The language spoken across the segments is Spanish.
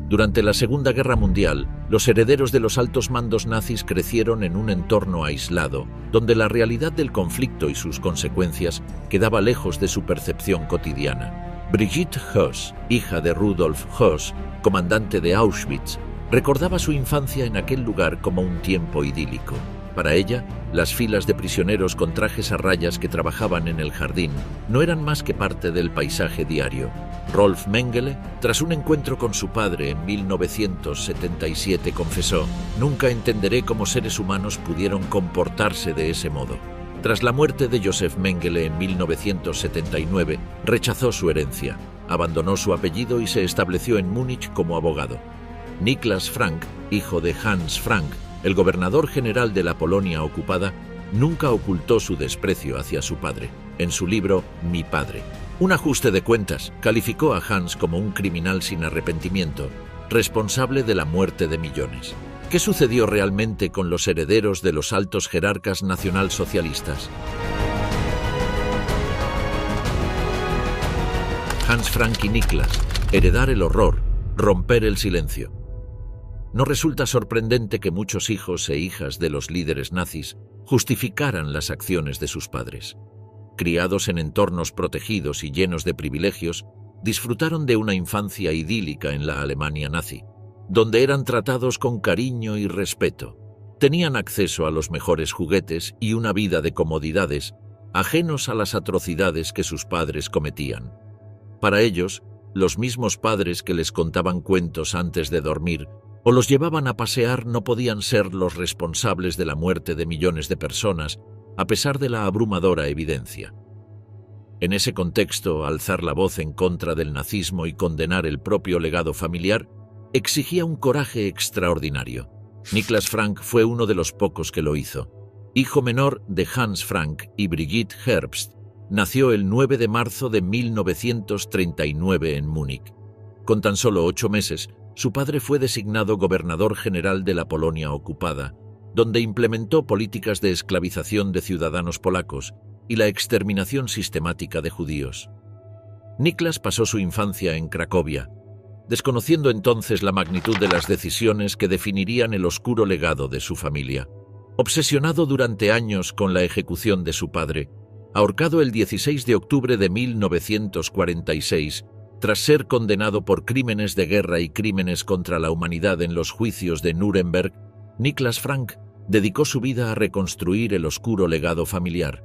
Durante la Segunda Guerra Mundial, los herederos de los altos mandos nazis crecieron en un entorno aislado, donde la realidad del conflicto y sus consecuencias quedaba lejos de su percepción cotidiana. Brigitte Höss, hija de Rudolf Höss, comandante de Auschwitz, recordaba su infancia en aquel lugar como un tiempo idílico. Para ella, las filas de prisioneros con trajes a rayas que trabajaban en el jardín no eran más que parte del paisaje diario. Rolf Mengele, tras un encuentro con su padre en 1977, confesó: «Nunca entenderé cómo seres humanos pudieron comportarse de ese modo». Tras la muerte de Josef Mengele en 1979, rechazó su herencia, abandonó su apellido y se estableció en Múnich como abogado. Niklas Frank, hijo de Hans Frank, el gobernador general de la Polonia ocupada, nunca ocultó su desprecio hacia su padre. En su libro Mi padre, un ajuste de cuentas, calificó a Hans como un criminal sin arrepentimiento, responsable de la muerte de millones. ¿Qué sucedió realmente con los herederos de los altos jerarcas nacionalsocialistas? Hans Frank y Niklas: heredar el horror, romper el silencio. No resulta sorprendente que muchos hijos e hijas de los líderes nazis justificaran las acciones de sus padres. Criados en entornos protegidos y llenos de privilegios, disfrutaron de una infancia idílica en la Alemania nazi, donde eran tratados con cariño y respeto. Tenían acceso a los mejores juguetes y una vida de comodidades, ajenos a las atrocidades que sus padres cometían. Para ellos, los mismos padres que les contaban cuentos antes de dormir o los llevaban a pasear no podían ser los responsables de la muerte de millones de personas, a pesar de la abrumadora evidencia. En ese contexto, alzar la voz en contra del nazismo y condenar el propio legado familiar exigía un coraje extraordinario. Niklas Frank fue uno de los pocos que lo hizo. Hijo menor de Hans Frank y Brigitte Herbst, nació el 9 de marzo de 1939 en Múnich. Con tan solo 8 meses, su padre fue designado gobernador general de la Polonia ocupada, donde implementó políticas de esclavización de ciudadanos polacos y la exterminación sistemática de judíos. Niklas pasó su infancia en Cracovia, desconociendo entonces la magnitud de las decisiones que definirían el oscuro legado de su familia. Obsesionado durante años con la ejecución de su padre, ahorcado el 16 de octubre de 1946, tras ser condenado por crímenes de guerra y crímenes contra la humanidad en los juicios de Nuremberg, Niklas Frank dedicó su vida a reconstruir el oscuro legado familiar.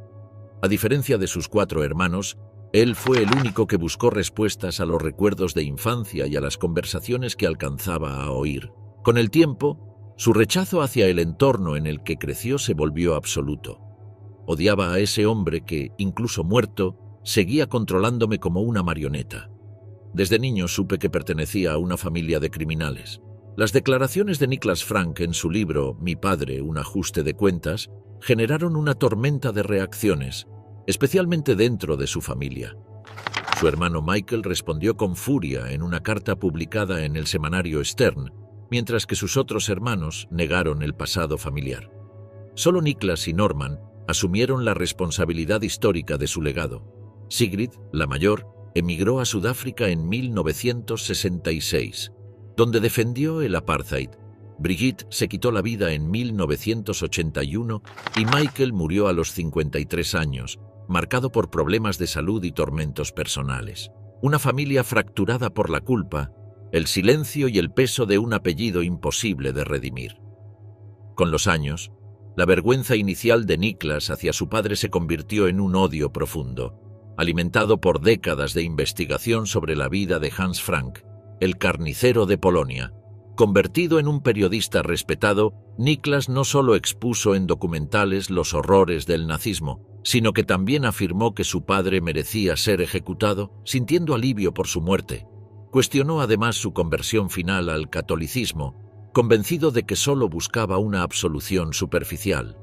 A diferencia de sus 4 hermanos, él fue el único que buscó respuestas a los recuerdos de infancia y a las conversaciones que alcanzaba a oír. Con el tiempo, su rechazo hacia el entorno en el que creció se volvió absoluto. Odiaba a ese hombre que, incluso muerto, seguía controlándome como una marioneta. Desde niño supe que pertenecía a una familia de criminales. Las declaraciones de Niklas Frank en su libro Mi padre, un ajuste de cuentas, generaron una tormenta de reacciones, especialmente dentro de su familia. Su hermano Michael respondió con furia en una carta publicada en el semanario Stern, mientras que sus otros hermanos negaron el pasado familiar. Solo Niklas y Norman asumieron la responsabilidad histórica de su legado. Sigrid, la mayor, emigró a Sudáfrica en 1966, donde defendió el apartheid. Brigitte se quitó la vida en 1981 y Michael murió a los 53 años, marcado por problemas de salud y tormentos personales. Una familia fracturada por la culpa, el silencio y el peso de un apellido imposible de redimir. Con los años, la vergüenza inicial de Niklas hacia su padre se convirtió en un odio profundo, alimentado por décadas de investigación sobre la vida de Hans Frank, el carnicero de Polonia. Convertido en un periodista respetado, Niklas no solo expuso en documentales los horrores del nazismo, sino que también afirmó que su padre merecía ser ejecutado, sintiendo alivio por su muerte. Cuestionó además su conversión final al catolicismo, convencido de que solo buscaba una absolución superficial.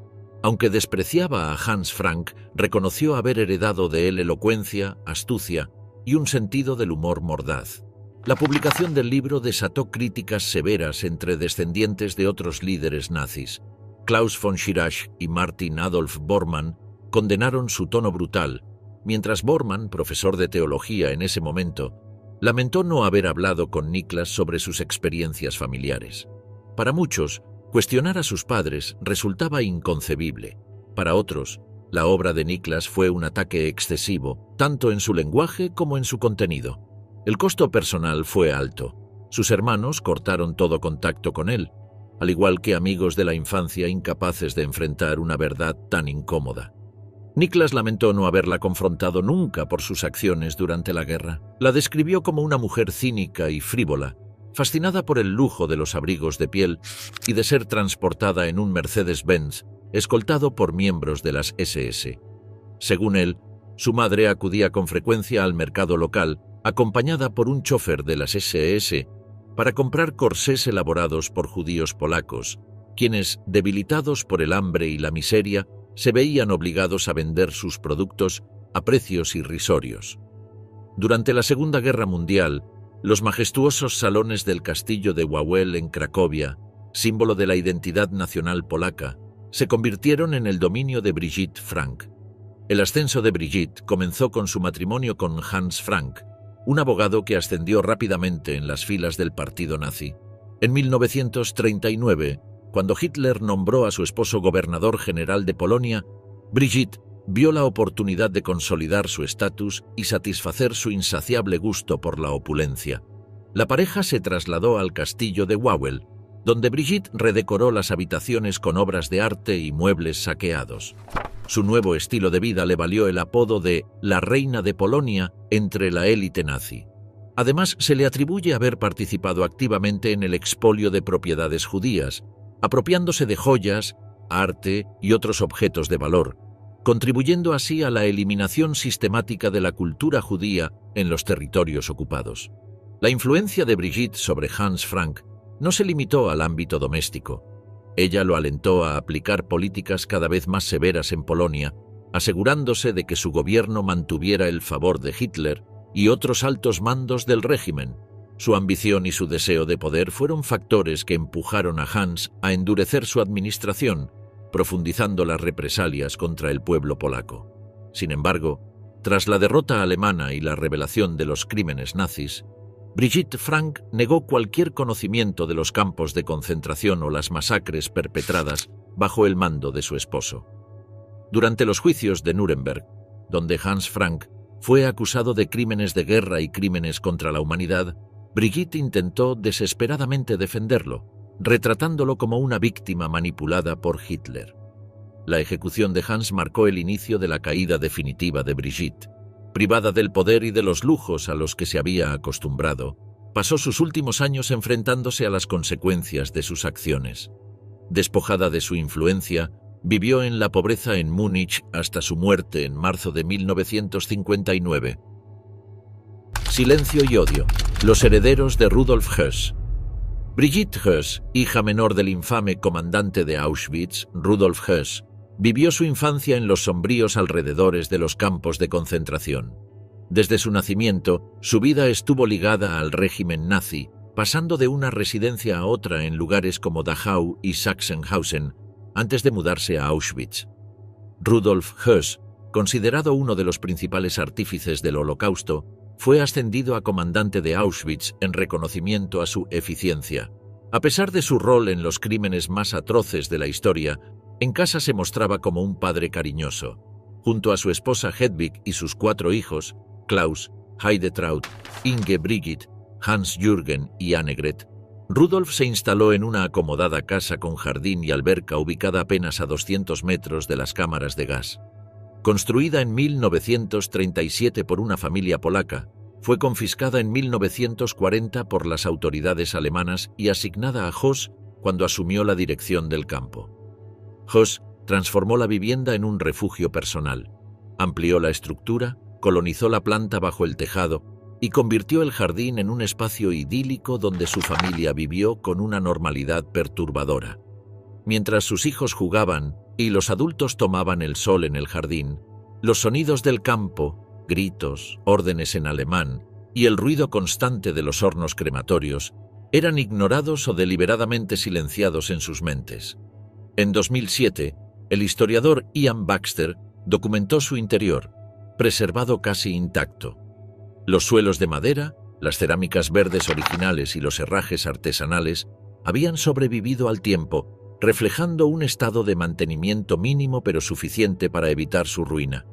Aunque despreciaba a Hans Frank, reconoció haber heredado de él elocuencia, astucia y un sentido del humor mordaz. La publicación del libro desató críticas severas entre descendientes de otros líderes nazis. Klaus von Schirach y Martin Adolf Bormann condenaron su tono brutal, mientras Bormann, profesor de teología en ese momento, Lamentó no haber hablado con Niklas sobre sus experiencias familiares. Para muchos, cuestionar a sus padres resultaba inconcebible. Para otros, la obra de Niklas fue un ataque excesivo, tanto en su lenguaje como en su contenido. El costo personal fue alto. Sus hermanos cortaron todo contacto con él, al igual que amigos de la infancia incapaces de enfrentar una verdad tan incómoda. Niklas lamentó no haberla confrontado nunca por sus acciones durante la guerra. La describió como una mujer cínica y frívola, fascinada por el lujo de los abrigos de piel y de ser transportada en un Mercedes-Benz, escoltado por miembros de las SS. Según él, su madre acudía con frecuencia al mercado local, acompañada por un chofer de las SS, para comprar corsés elaborados por judíos polacos, quienes, debilitados por el hambre y la miseria, se veían obligados a vender sus productos a precios irrisorios. Durante la Segunda Guerra Mundial, los majestuosos salones del castillo de Wawel en Cracovia, símbolo de la identidad nacional polaca, se convirtieron en el dominio de Brigitte Frank. El ascenso de Brigitte comenzó con su matrimonio con Hans Frank, un abogado que ascendió rápidamente en las filas del partido nazi. En 1939, cuando Hitler nombró a su esposo gobernador general de Polonia, Brigitte vio la oportunidad de consolidar su estatus y satisfacer su insaciable gusto por la opulencia. La pareja se trasladó al castillo de Wawel, donde Brigitte redecoró las habitaciones con obras de arte y muebles saqueados. Su nuevo estilo de vida le valió el apodo de «la reina de Polonia» entre la élite nazi. Además, se le atribuye haber participado activamente en el expolio de propiedades judías, apropiándose de joyas, arte y otros objetos de valor, contribuyendo así a la eliminación sistemática de la cultura judía en los territorios ocupados. La influencia de Brigitte sobre Hans Frank no se limitó al ámbito doméstico. Ella lo alentó a aplicar políticas cada vez más severas en Polonia, asegurándose de que su gobierno mantuviera el favor de Hitler y otros altos mandos del régimen. Su ambición y su deseo de poder fueron factores que empujaron a Hans a endurecer su administración, profundizando las represalias contra el pueblo polaco. Sin embargo, tras la derrota alemana y la revelación de los crímenes nazis, Brigitte Frank negó cualquier conocimiento de los campos de concentración o las masacres perpetradas bajo el mando de su esposo. Durante los juicios de Nuremberg, donde Hans Frank fue acusado de crímenes de guerra y crímenes contra la humanidad, Brigitte intentó desesperadamente defenderlo, retratándolo como una víctima manipulada por Hitler. La ejecución de Hans marcó el inicio de la caída definitiva de Brigitte. Privada del poder y de los lujos a los que se había acostumbrado, pasó sus últimos años enfrentándose a las consecuencias de sus acciones. Despojada de su influencia, vivió en la pobreza en Múnich hasta su muerte en marzo de 1959. Silencio y odio. Los herederos de Rudolf Höss. Brigitte Höss, hija menor del infame comandante de Auschwitz, Rudolf Höss, vivió su infancia en los sombríos alrededores de los campos de concentración. Desde su nacimiento, su vida estuvo ligada al régimen nazi, pasando de una residencia a otra en lugares como Dachau y Sachsenhausen, antes de mudarse a Auschwitz. Rudolf Höss, considerado uno de los principales artífices del Holocausto, fue ascendido a comandante de Auschwitz en reconocimiento a su eficiencia. A pesar de su rol en los crímenes más atroces de la historia, en casa se mostraba como un padre cariñoso. Junto a su esposa Hedwig y sus 4 hijos, Klaus, Heidetraut, Inge Brigitte, Hans-Jürgen y Annegret, Rudolf se instaló en una acomodada casa con jardín y alberca ubicada apenas a 200 metros de las cámaras de gas. Construida en 1937 por una familia polaca, fue confiscada en 1940 por las autoridades alemanas y asignada a Höss cuando asumió la dirección del campo. Höss transformó la vivienda en un refugio personal, amplió la estructura, colonizó la planta bajo el tejado y convirtió el jardín en un espacio idílico donde su familia vivió con una normalidad perturbadora. Mientras sus hijos jugaban y los adultos tomaban el sol en el jardín, los sonidos del campo, gritos, órdenes en alemán y el ruido constante de los hornos crematorios eran ignorados o deliberadamente silenciados en sus mentes. En 2007, el historiador Ian Baxter documentó su interior, preservado casi intacto. Los suelos de madera, Las cerámicas verdes originales y los herrajes artesanales habían sobrevivido al tiempo, reflejando un estado de mantenimiento mínimo pero suficiente para evitar su ruina.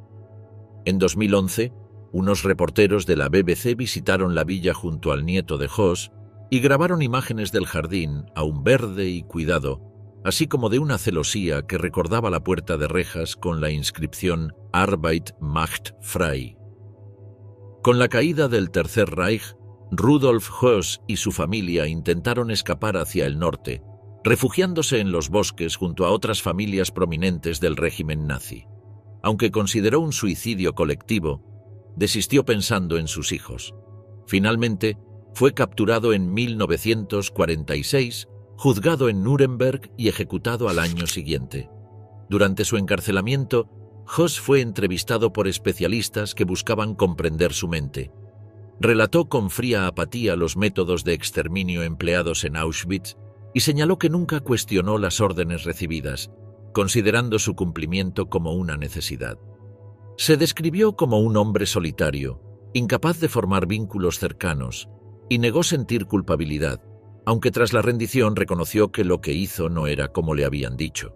En 2011, unos reporteros de la BBC visitaron la villa junto al nieto de Hoss y grabaron imágenes del jardín, aún verde y cuidado, así como de una celosía que recordaba la puerta de rejas con la inscripción Arbeit macht frei. Con la caída del Tercer Reich, Rudolf Höss y su familia intentaron escapar hacia el norte, refugiándose en los bosques junto a otras familias prominentes del régimen nazi. Aunque consideró un suicidio colectivo, desistió pensando en sus hijos. Finalmente, fue capturado en 1946, juzgado en Nuremberg y ejecutado al año siguiente. Durante su encarcelamiento, Höss fue entrevistado por especialistas que buscaban comprender su mente. Relató con fría apatía los métodos de exterminio empleados en Auschwitz y señaló que nunca cuestionó las órdenes recibidas, considerando su cumplimiento como una necesidad. Se describió como un hombre solitario, incapaz de formar vínculos cercanos, y negó sentir culpabilidad, aunque tras la rendición reconoció que lo que hizo no era como le habían dicho.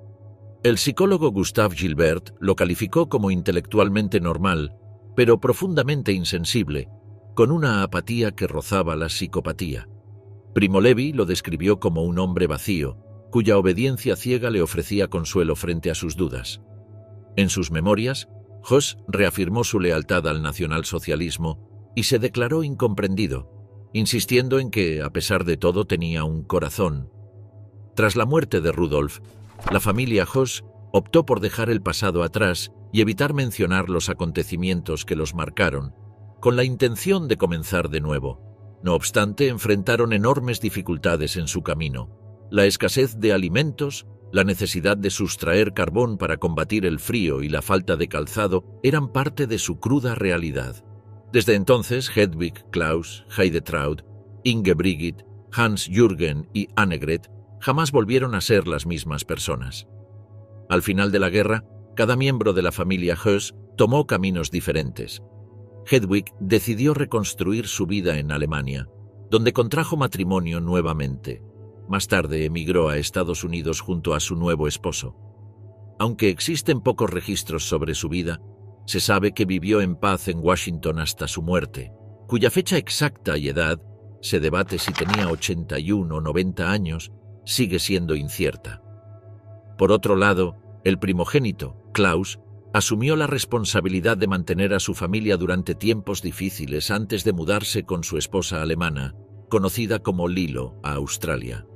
El psicólogo Gustave Gilbert lo calificó como intelectualmente normal, pero profundamente insensible, con una apatía que rozaba la psicopatía. Primo Levi lo describió como un hombre vacío, cuya obediencia ciega le ofrecía consuelo frente a sus dudas. En sus memorias, Höss reafirmó su lealtad al nacionalsocialismo y se declaró incomprendido, insistiendo en que, a pesar de todo, tenía un corazón. Tras la muerte de Rudolf, la familia Höss optó por dejar el pasado atrás y evitar mencionar los acontecimientos que los marcaron, con la intención de comenzar de nuevo. No obstante, enfrentaron enormes dificultades en su camino. La escasez de alimentos, la necesidad de sustraer carbón para combatir el frío y la falta de calzado eran parte de su cruda realidad. Desde entonces, Hedwig, Klaus, Heidetraud, Inge Brigitte, Hans Jürgen y Annegret jamás volvieron a ser las mismas personas. Al final de la guerra, cada miembro de la familia Höss tomó caminos diferentes. Hedwig decidió reconstruir su vida en Alemania, donde contrajo matrimonio nuevamente. Más tarde emigró a Estados Unidos junto a su nuevo esposo. Aunque existen pocos registros sobre su vida, se sabe que vivió en paz en Washington hasta su muerte, cuya fecha exacta y edad, se debate si tenía 81 o 90 años, sigue siendo incierta. Por otro lado, el primogénito, Klaus, asumió la responsabilidad de mantener a su familia durante tiempos difíciles antes de mudarse con su esposa alemana, conocida como Lilo, a Australia.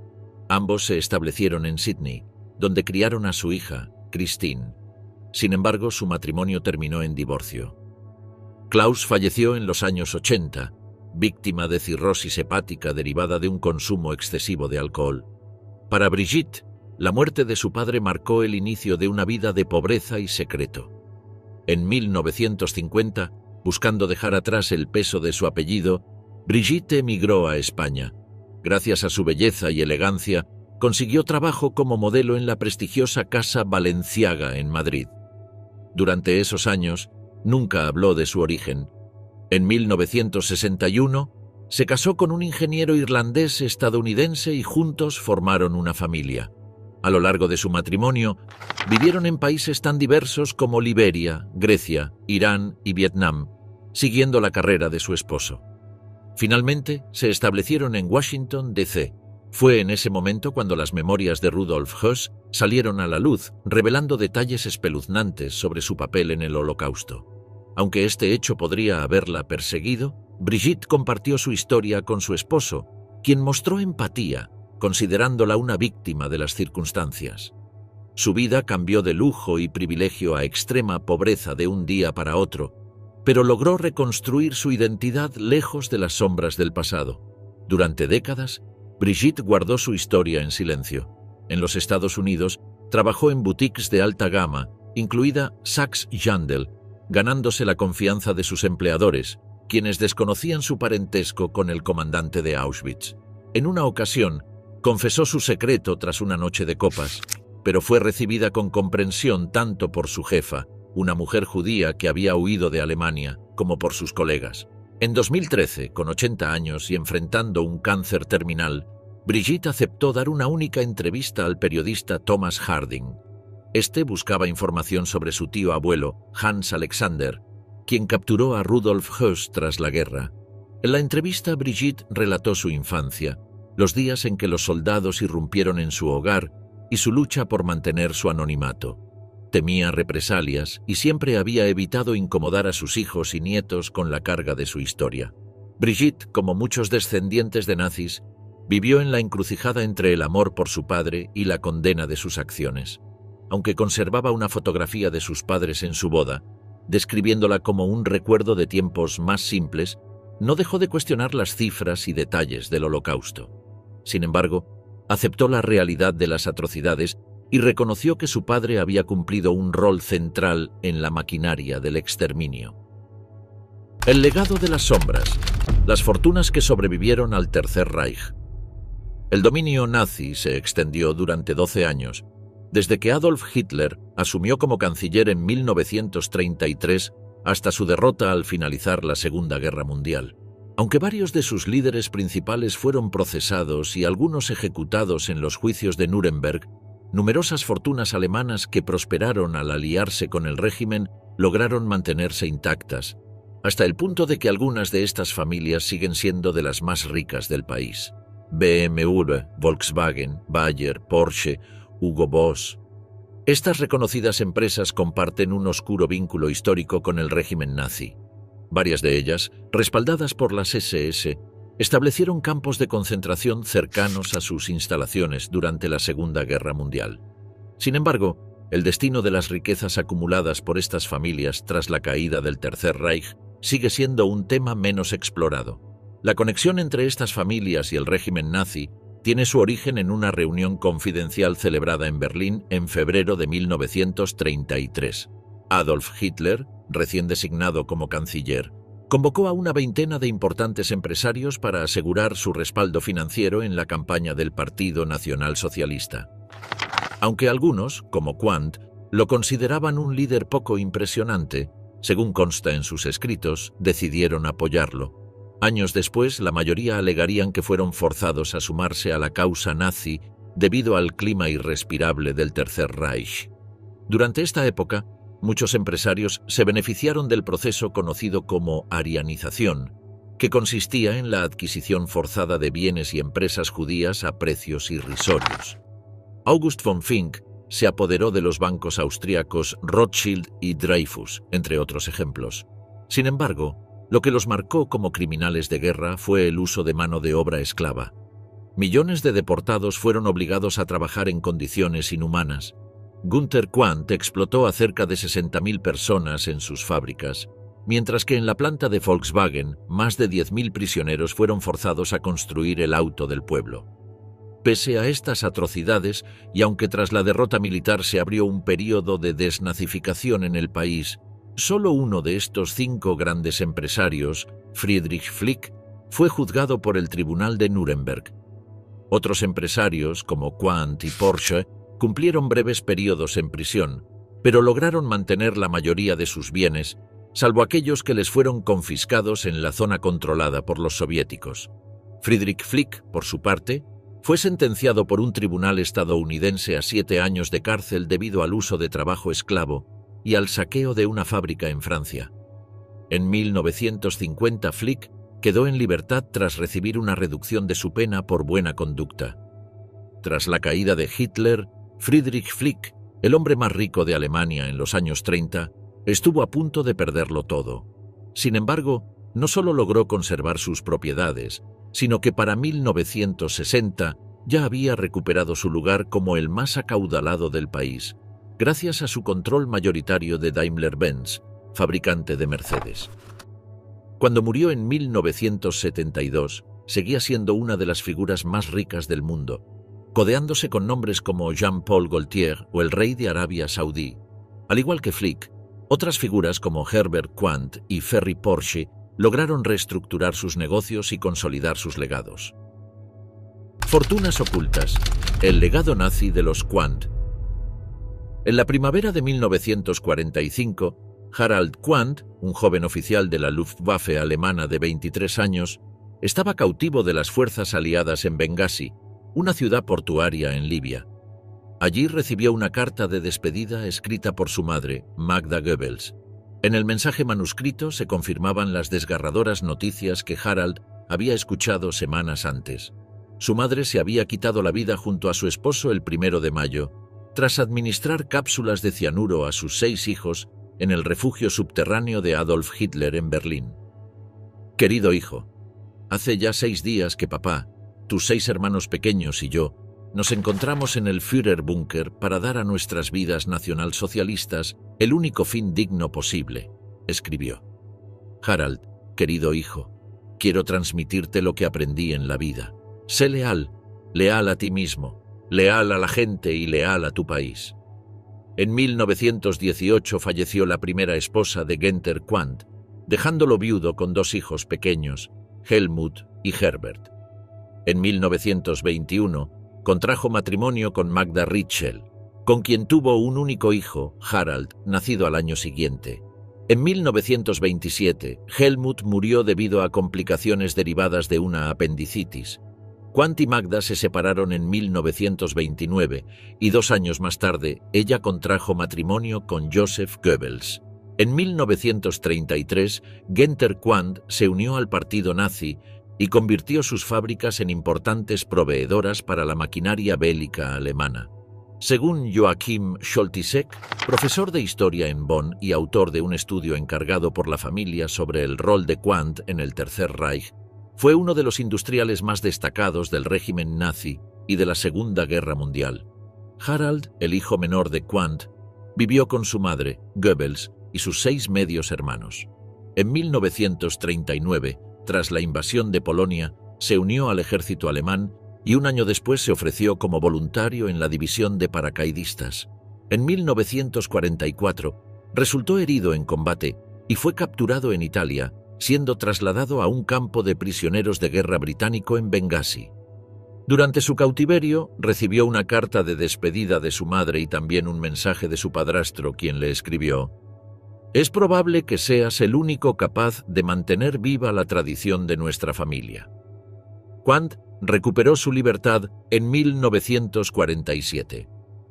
Ambos se establecieron en Sydney, donde criaron a su hija, Christine. Sin embargo, su matrimonio terminó en divorcio. Klaus falleció en los años 80, víctima de cirrosis hepática derivada de un consumo excesivo de alcohol. Para Brigitte, la muerte de su padre marcó el inicio de una vida de pobreza y secreto. En 1950, buscando dejar atrás el peso de su apellido, Brigitte emigró a España. Gracias a su belleza y elegancia, consiguió trabajo como modelo en la prestigiosa Casa Balenciaga en Madrid. Durante esos años, nunca habló de su origen. En 1961, se casó con un ingeniero irlandés estadounidense y juntos formaron una familia. A lo largo de su matrimonio, vivieron en países tan diversos como Liberia, Grecia, Irán y Vietnam, siguiendo la carrera de su esposo. Finalmente, se establecieron en Washington, D.C. Fue en ese momento cuando las memorias de Rudolf Höss salieron a la luz, revelando detalles espeluznantes sobre su papel en el Holocausto. Aunque este hecho podría haberla perseguido, Brigitte compartió su historia con su esposo, quien mostró empatía, considerándola una víctima de las circunstancias. Su vida cambió de lujo y privilegio a extrema pobreza de un día para otro, pero logró reconstruir su identidad lejos de las sombras del pasado. Durante décadas, Brigitte guardó su historia en silencio. En los Estados Unidos, trabajó en boutiques de alta gama, incluida Saks Jandel, ganándose la confianza de sus empleadores, quienes desconocían su parentesco con el comandante de Auschwitz. En una ocasión, confesó su secreto tras una noche de copas, pero fue recibida con comprensión tanto por su jefa, una mujer judía que había huido de Alemania, como por sus colegas. En 2013, con 80 años y enfrentando un cáncer terminal, Brigitte aceptó dar una única entrevista al periodista Thomas Harding. Este buscaba información sobre su tío abuelo, Hans Alexander, quien capturó a Rudolf Höss tras la guerra. En la entrevista, Brigitte relató su infancia, los días en que los soldados irrumpieron en su hogar y su lucha por mantener su anonimato. Temía represalias y siempre había evitado incomodar a sus hijos y nietos con la carga de su historia. Brigitte, como muchos descendientes de nazis, vivió en la encrucijada entre el amor por su padre y la condena de sus acciones. Aunque conservaba una fotografía de sus padres en su boda, describiéndola como un recuerdo de tiempos más simples, no dejó de cuestionar las cifras y detalles del Holocausto. Sin embargo, aceptó la realidad de las atrocidades y reconoció que su padre había cumplido un rol central en la maquinaria del exterminio. El legado de las sombras, las fortunas que sobrevivieron al Tercer Reich. El dominio nazi se extendió durante 12 años, desde que Adolf Hitler asumió como canciller en 1933 hasta su derrota al finalizar la Segunda Guerra Mundial. Aunque varios de sus líderes principales fueron procesados y algunos ejecutados en los juicios de Nuremberg, numerosas fortunas alemanas que prosperaron al aliarse con el régimen lograron mantenerse intactas, hasta el punto de que algunas de estas familias siguen siendo de las más ricas del país. BMW, Volkswagen, Bayer, Porsche, Hugo Boss. Estas reconocidas empresas comparten un oscuro vínculo histórico con el régimen nazi. Varias de ellas, respaldadas por las SS, establecieron campos de concentración cercanos a sus instalaciones durante la Segunda Guerra Mundial. Sin embargo, el destino de las riquezas acumuladas por estas familias tras la caída del Tercer Reich sigue siendo un tema menos explorado. La conexión entre estas familias y el régimen nazi tiene su origen en una reunión confidencial celebrada en Berlín en febrero de 1933. Adolf Hitler, recién designado como canciller, convocó a una veintena de importantes empresarios para asegurar su respaldo financiero en la campaña del Partido Nacional Socialista. Aunque algunos, como Quandt, lo consideraban un líder poco impresionante, según consta en sus escritos, decidieron apoyarlo. Años después, la mayoría alegarían que fueron forzados a sumarse a la causa nazi debido al clima irrespirable del Tercer Reich. Durante esta época, muchos empresarios se beneficiaron del proceso conocido como arianización, que consistía en la adquisición forzada de bienes y empresas judías a precios irrisorios. August von Fink se apoderó de los bancos austríacos Rothschild y Dreyfus, entre otros ejemplos. Sin embargo, lo que los marcó como criminales de guerra fue el uso de mano de obra esclava. Millones de deportados fueron obligados a trabajar en condiciones inhumanas. Günther Quandt explotó a cerca de 60.000 personas en sus fábricas, mientras que en la planta de Volkswagen más de 10.000 prisioneros fueron forzados a construir el auto del pueblo. Pese a estas atrocidades, y aunque tras la derrota militar se abrió un período de desnazificación en el país, solo uno de estos 5 grandes empresarios, Friedrich Flick, fue juzgado por el Tribunal de Nuremberg. Otros empresarios, como Quandt y Porsche, cumplieron breves periodos en prisión, pero lograron mantener la mayoría de sus bienes, salvo aquellos que les fueron confiscados en la zona controlada por los soviéticos. Friedrich Flick, por su parte, fue sentenciado por un tribunal estadounidense a 7 años de cárcel debido al uso de trabajo esclavo y al saqueo de una fábrica en Francia. En 1950, Flick quedó en libertad tras recibir una reducción de su pena por buena conducta. Tras la caída de Hitler, Friedrich Flick, el hombre más rico de Alemania en los años 30, estuvo a punto de perderlo todo. Sin embargo, no solo logró conservar sus propiedades, sino que para 1960 ya había recuperado su lugar como el más acaudalado del país, gracias a su control mayoritario de Daimler-Benz, fabricante de Mercedes. Cuando murió en 1972, seguía siendo una de las figuras más ricas del mundo, codeándose con nombres como Jean-Paul Gaultier o el rey de Arabia Saudí. Al igual que Flick, otras figuras como Herbert Quandt y Ferry Porsche lograron reestructurar sus negocios y consolidar sus legados. Fortunas ocultas. El legado nazi de los Quandt. En la primavera de 1945, Harald Quandt, un joven oficial de la Luftwaffe alemana de 23 años, estaba cautivo de las fuerzas aliadas en Bengasi, una ciudad portuaria en Libia. Allí recibió una carta de despedida escrita por su madre, Magda Goebbels. En el mensaje manuscrito se confirmaban las desgarradoras noticias que Harald había escuchado semanas antes. Su madre se había quitado la vida junto a su esposo el 1 de mayo, tras administrar cápsulas de cianuro a sus 6 hijos en el refugio subterráneo de Adolf Hitler en Berlín. Querido hijo, hace ya 6 días que papá, tus 6 hermanos pequeños y yo nos encontramos en el Führerbunker para dar a nuestras vidas nacionalsocialistas el único fin digno posible, escribió. Harald, querido hijo, quiero transmitirte lo que aprendí en la vida. Sé leal, leal a ti mismo, leal a la gente y leal a tu país. En 1918 falleció la primera esposa de Günther Quandt, dejándolo viudo con 2 hijos pequeños, Helmut y Herbert. En 1921 contrajo matrimonio con Magda Ritschl, con quien tuvo un único hijo, Harald, nacido al año siguiente. En 1927, Helmut murió debido a complicaciones derivadas de una apendicitis. Quandt y Magda se separaron en 1929 y 2 años más tarde ella contrajo matrimonio con Joseph Goebbels. En 1933, Günther Quandt se unió al partido nazi y convirtió sus fábricas en importantes proveedoras para la maquinaria bélica alemana. Según Joachim Scholtisek, profesor de historia en Bonn y autor de un estudio encargado por la familia sobre el rol de Quandt en el Tercer Reich, fue uno de los industriales más destacados del régimen nazi y de la Segunda Guerra Mundial. Harald, el hijo menor de Quandt, vivió con su madre, Goebbels, y sus 6 medios hermanos. En 1939, tras la invasión de Polonia, se unió al ejército alemán y un año después se ofreció como voluntario en la división de paracaidistas. En 1944, resultó herido en combate y fue capturado en Italia, siendo trasladado a un campo de prisioneros de guerra británico en Bengasi. Durante su cautiverio, recibió una carta de despedida de su madre y también un mensaje de su padrastro, quien le escribió: «Es probable que seas el único capaz de mantener viva la tradición de nuestra familia». Quandt recuperó su libertad en 1947.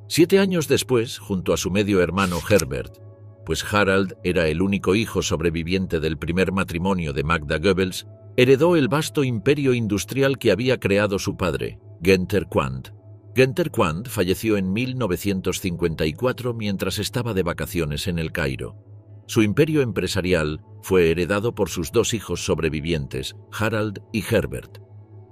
7 años después, junto a su medio hermano Herbert, pues Harald era el único hijo sobreviviente del primer matrimonio de Magda Goebbels, heredó el vasto imperio industrial que había creado su padre, Günther Quandt. Günther Quandt falleció en 1954 mientras estaba de vacaciones en El Cairo. Su imperio empresarial fue heredado por sus 2 hijos sobrevivientes, Harald y Herbert.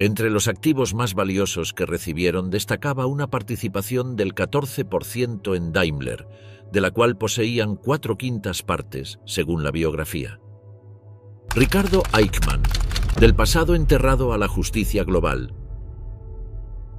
Entre los activos más valiosos que recibieron destacaba una participación del 14% en Daimler, de la cual poseían 4/5 partes, según la biografía. Ricardo Eichmann, del pasado enterrado a la justicia global.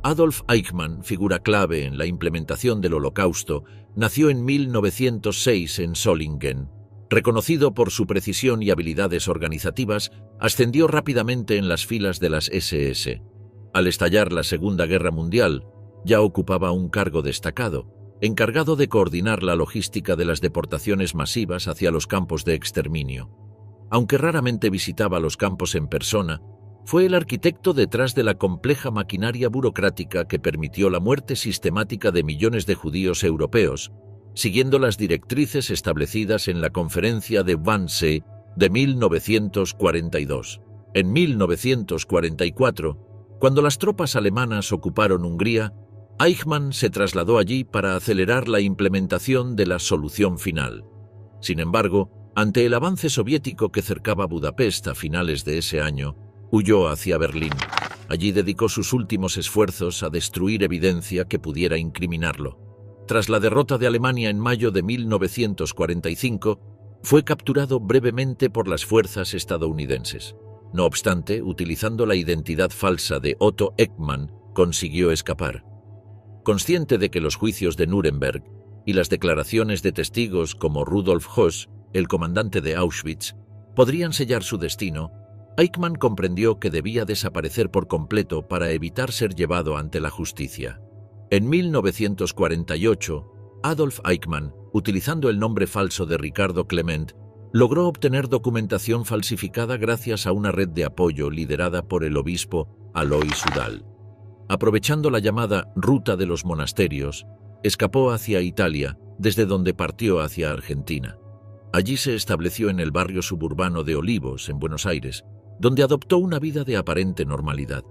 Adolf Eichmann, figura clave en la implementación del Holocausto, nació en 1906 en Solingen. Reconocido por su precisión y habilidades organizativas, ascendió rápidamente en las filas de las SS. Al estallar la Segunda Guerra Mundial, ya ocupaba un cargo destacado, encargado de coordinar la logística de las deportaciones masivas hacia los campos de exterminio. Aunque raramente visitaba los campos en persona, fue el arquitecto detrás de la compleja maquinaria burocrática que permitió la muerte sistemática de millones de judíos europeos, siguiendo las directrices establecidas en la Conferencia de Wannsee de 1942. En 1944, cuando las tropas alemanas ocuparon Hungría, Eichmann se trasladó allí para acelerar la implementación de la solución final. Sin embargo, ante el avance soviético que cercaba Budapest a finales de ese año, huyó hacia Berlín. Allí dedicó sus últimos esfuerzos a destruir evidencia que pudiera incriminarlo. Tras la derrota de Alemania en mayo de 1945, fue capturado brevemente por las fuerzas estadounidenses. No obstante, utilizando la identidad falsa de Otto Eckmann, consiguió escapar. Consciente de que los juicios de Nuremberg y las declaraciones de testigos como Rudolf Höss, el comandante de Auschwitz, podrían sellar su destino, Eichmann comprendió que debía desaparecer por completo para evitar ser llevado ante la justicia. En 1948, Adolf Eichmann utilizando el nombre falso de Ricardo Clement, logró obtener documentación falsificada gracias a una red de apoyo liderada por el obispo Alois Udall. Aprovechando la llamada Ruta de los Monasterios, escapó hacia Italia, desde donde partió hacia Argentina. Allí se estableció en el barrio suburbano de Olivos, en Buenos Aires, donde adoptó una vida de aparente normalidad.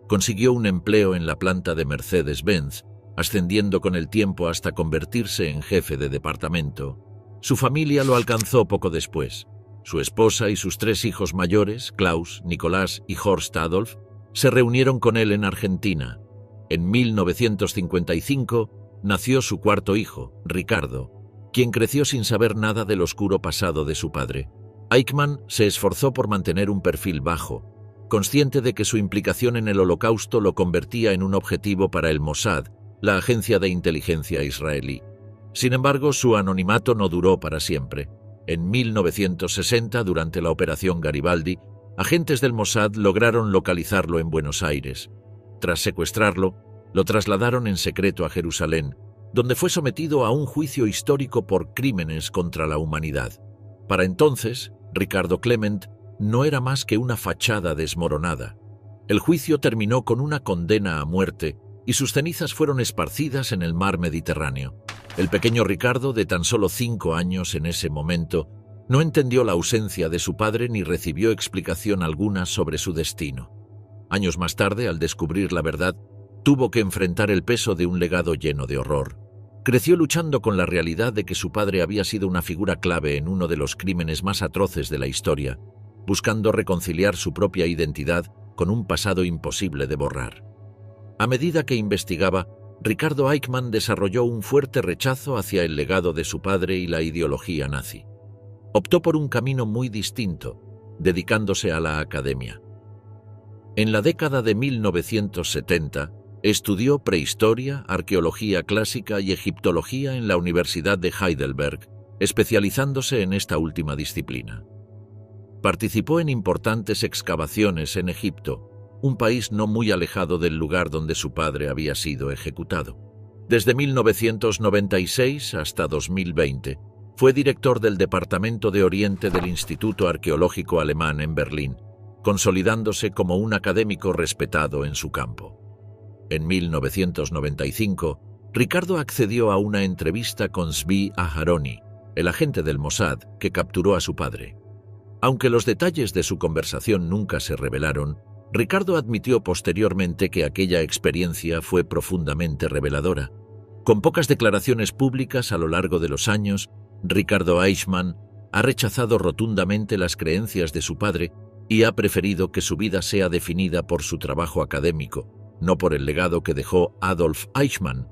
Consiguió un empleo en la planta de Mercedes-Benz, ascendiendo con el tiempo hasta convertirse en jefe de departamento. Su familia lo alcanzó poco después. Su esposa y sus 3 hijos mayores, Klaus, Nicolás y Horst Adolf, se reunieron con él en Argentina. En 1955 nació su 4.º hijo, Ricardo, quien creció sin saber nada del oscuro pasado de su padre. Eichmann se esforzó por mantener un perfil bajo, consciente de que su implicación en el Holocausto lo convertía en un objetivo para el Mossad, la agencia de inteligencia israelí. Sin embargo, su anonimato no duró para siempre. En 1960, durante la Operación Garibaldi, agentes del Mossad lograron localizarlo en Buenos Aires. Tras secuestrarlo, lo trasladaron en secreto a Jerusalén, donde fue sometido a un juicio histórico por crímenes contra la humanidad. Para entonces, Ricardo Clement no era más que una fachada desmoronada. El juicio terminó con una condena a muerte y sus cenizas fueron esparcidas en el mar Mediterráneo. El pequeño Ricardo, de tan solo 5 años en ese momento, no entendió la ausencia de su padre ni recibió explicación alguna sobre su destino. Años más tarde, al descubrir la verdad, tuvo que enfrentar el peso de un legado lleno de horror. Creció luchando con la realidad de que su padre había sido una figura clave en uno de los crímenes más atroces de la historia, buscando reconciliar su propia identidad con un pasado imposible de borrar. A medida que investigaba, Ricardo Eichmann desarrolló un fuerte rechazo hacia el legado de su padre y la ideología nazi. Optó por un camino muy distinto, dedicándose a la academia. En la década de 1970, estudió prehistoria, arqueología clásica y egiptología en la Universidad de Heidelberg, especializándose en esta última disciplina. Participó en importantes excavaciones en Egipto, un país no muy alejado del lugar donde su padre había sido ejecutado. Desde 1996 hasta 2020, fue director del Departamento de Oriente del Instituto Arqueológico Alemán en Berlín, consolidándose como un académico respetado en su campo. En 1995, Ricardo accedió a una entrevista con Zvi Aharoni, el agente del Mossad que capturó a su padre. Aunque los detalles de su conversación nunca se revelaron, Ricardo admitió posteriormente que aquella experiencia fue profundamente reveladora. Con pocas declaraciones públicas a lo largo de los años, Ricardo Eichmann ha rechazado rotundamente las creencias de su padre y ha preferido que su vida sea definida por su trabajo académico, no por el legado que dejó Adolf Eichmann.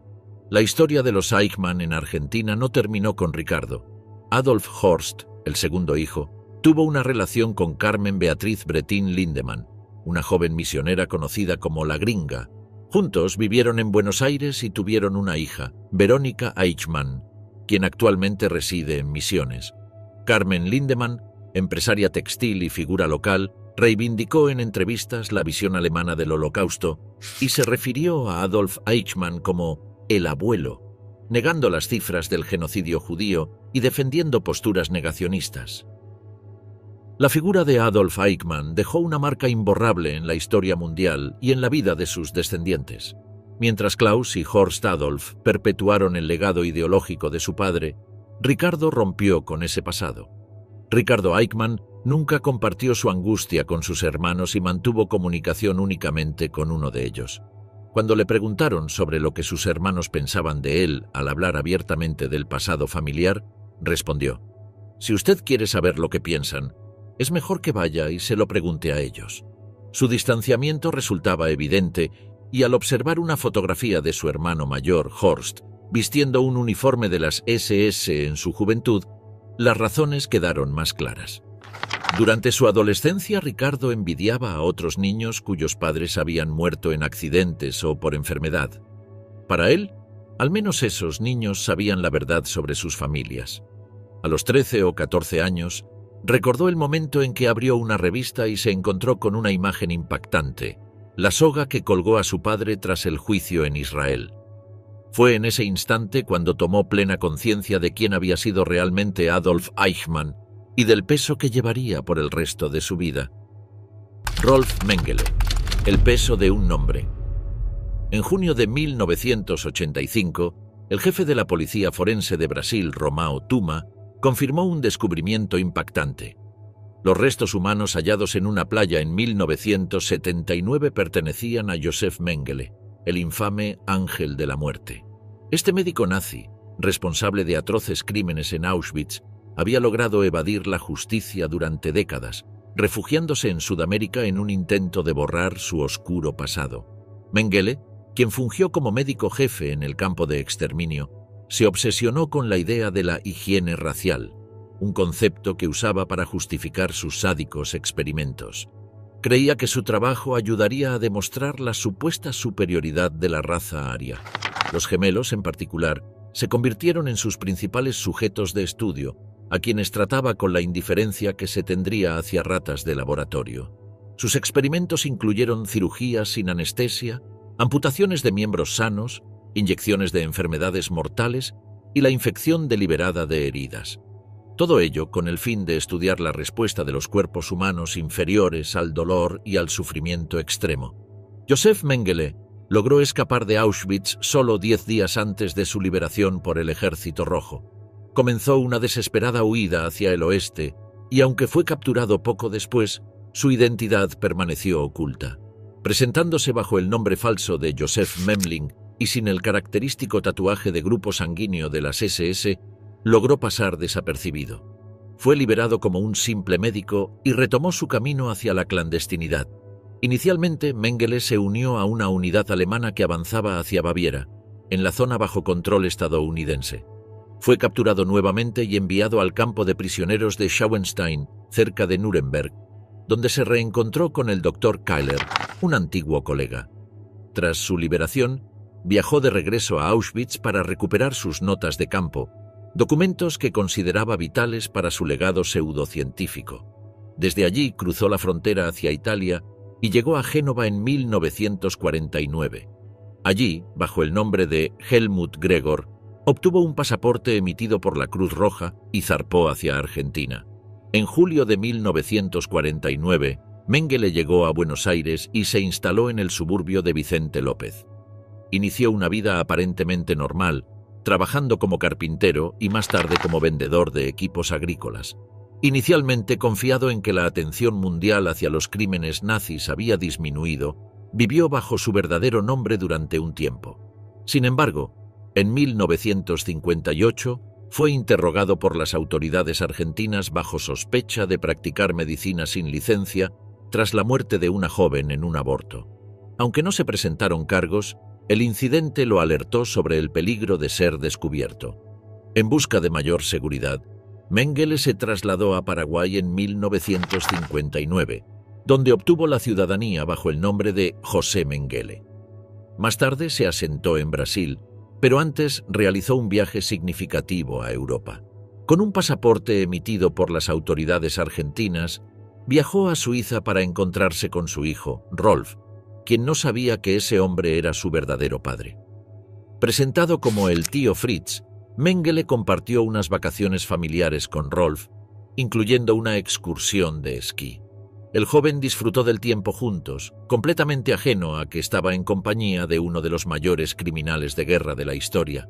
La historia de los Eichmann en Argentina no terminó con Ricardo. Adolf Horst, el segundo hijo, tuvo una relación con Carmen Beatriz Bretín Lindemann, una joven misionera conocida como la Gringa. Juntos vivieron en Buenos Aires y tuvieron una hija, Verónica Eichmann, quien actualmente reside en Misiones. Carmen Lindemann, empresaria textil y figura local, reivindicó en entrevistas la visión alemana del Holocausto y se refirió a Adolf Eichmann como el abuelo, negando las cifras del genocidio judío y defendiendo posturas negacionistas. La figura de Adolf Eichmann dejó una marca imborrable en la historia mundial y en la vida de sus descendientes. Mientras Klaus y Horst Adolf perpetuaron el legado ideológico de su padre, Ricardo rompió con ese pasado. Ricardo Eichmann nunca compartió su angustia con sus hermanos y mantuvo comunicación únicamente con uno de ellos. Cuando le preguntaron sobre lo que sus hermanos pensaban de él al hablar abiertamente del pasado familiar, respondió: «Si usted quiere saber lo que piensan, es mejor que vaya y se lo pregunte a ellos». Su distanciamiento resultaba evidente y al observar una fotografía de su hermano mayor, Horst, vistiendo un uniforme de las SS en su juventud, las razones quedaron más claras. Durante su adolescencia, Ricardo envidiaba a otros niños cuyos padres habían muerto en accidentes o por enfermedad. Para él, al menos esos niños sabían la verdad sobre sus familias. A los 13 o 14 años, recordó el momento en que abrió una revista y se encontró con una imagen impactante: la soga que colgó a su padre tras el juicio en Israel. Fue en ese instante cuando tomó plena conciencia de quién había sido realmente Adolf Eichmann y del peso que llevaría por el resto de su vida. Rolf Mengele, el peso de un nombre. En junio de 1985, el jefe de la policía forense de Brasil, Romão Tuma, confirmó un descubrimiento impactante. Los restos humanos hallados en una playa en 1979 pertenecían a Josef Mengele, el infame Ángel de la Muerte. Este médico nazi, responsable de atroces crímenes en Auschwitz, había logrado evadir la justicia durante décadas, refugiándose en Sudamérica en un intento de borrar su oscuro pasado. Mengele, quien fungió como médico jefe en el campo de exterminio, se obsesionó con la idea de la higiene racial, un concepto que usaba para justificar sus sádicos experimentos. Creía que su trabajo ayudaría a demostrar la supuesta superioridad de la raza aria. Los gemelos, en particular, se convirtieron en sus principales sujetos de estudio, a quienes trataba con la indiferencia que se tendría hacia ratas de laboratorio. Sus experimentos incluyeron cirugías sin anestesia, amputaciones de miembros sanos, inyecciones de enfermedades mortales y la infección deliberada de heridas. Todo ello con el fin de estudiar la respuesta de los cuerpos humanos inferiores al dolor y al sufrimiento extremo. Josef Mengele logró escapar de Auschwitz solo 10 días antes de su liberación por el Ejército Rojo. Comenzó una desesperada huida hacia el oeste y, aunque fue capturado poco después, su identidad permaneció oculta. Presentándose bajo el nombre falso de Josef Memling y sin el característico tatuaje de grupo sanguíneo de las SS, logró pasar desapercibido. Fue liberado como un simple médico y retomó su camino hacia la clandestinidad. Inicialmente, Mengele se unió a una unidad alemana que avanzaba hacia Baviera, en la zona bajo control estadounidense. Fue capturado nuevamente y enviado al campo de prisioneros de Schauenstein, cerca de Nuremberg, donde se reencontró con el Dr. Keiler, un antiguo colega. Tras su liberación, viajó de regreso a Auschwitz para recuperar sus notas de campo, documentos que consideraba vitales para su legado pseudocientífico. Desde allí cruzó la frontera hacia Italia y llegó a Génova en 1949. Allí, bajo el nombre de Helmut Gregor, obtuvo un pasaporte emitido por la Cruz Roja y zarpó hacia Argentina. En julio de 1949, Mengele llegó a Buenos Aires y se instaló en el suburbio de Vicente López. Inició una vida aparentemente normal, trabajando como carpintero y más tarde como vendedor de equipos agrícolas. Inicialmente confiado en que la atención mundial hacia los crímenes nazis había disminuido, vivió bajo su verdadero nombre durante un tiempo. Sin embargo, en 1958 fue interrogado por las autoridades argentinas bajo sospecha de practicar medicina sin licencia tras la muerte de una joven en un aborto. Aunque no se presentaron cargos, el incidente lo alertó sobre el peligro de ser descubierto. En busca de mayor seguridad, Mengele se trasladó a Paraguay en 1959, donde obtuvo la ciudadanía bajo el nombre de José Mengele. Más tarde se asentó en Brasil, pero antes realizó un viaje significativo a Europa. Con un pasaporte emitido por las autoridades argentinas, viajó a Suiza para encontrarse con su hijo, Rolf, quien no sabía que ese hombre era su verdadero padre. Presentado como el tío Fritz, Mengele compartió unas vacaciones familiares con Rolf, incluyendo una excursión de esquí. El joven disfrutó del tiempo juntos, completamente ajeno a que estaba en compañía de uno de los mayores criminales de guerra de la historia.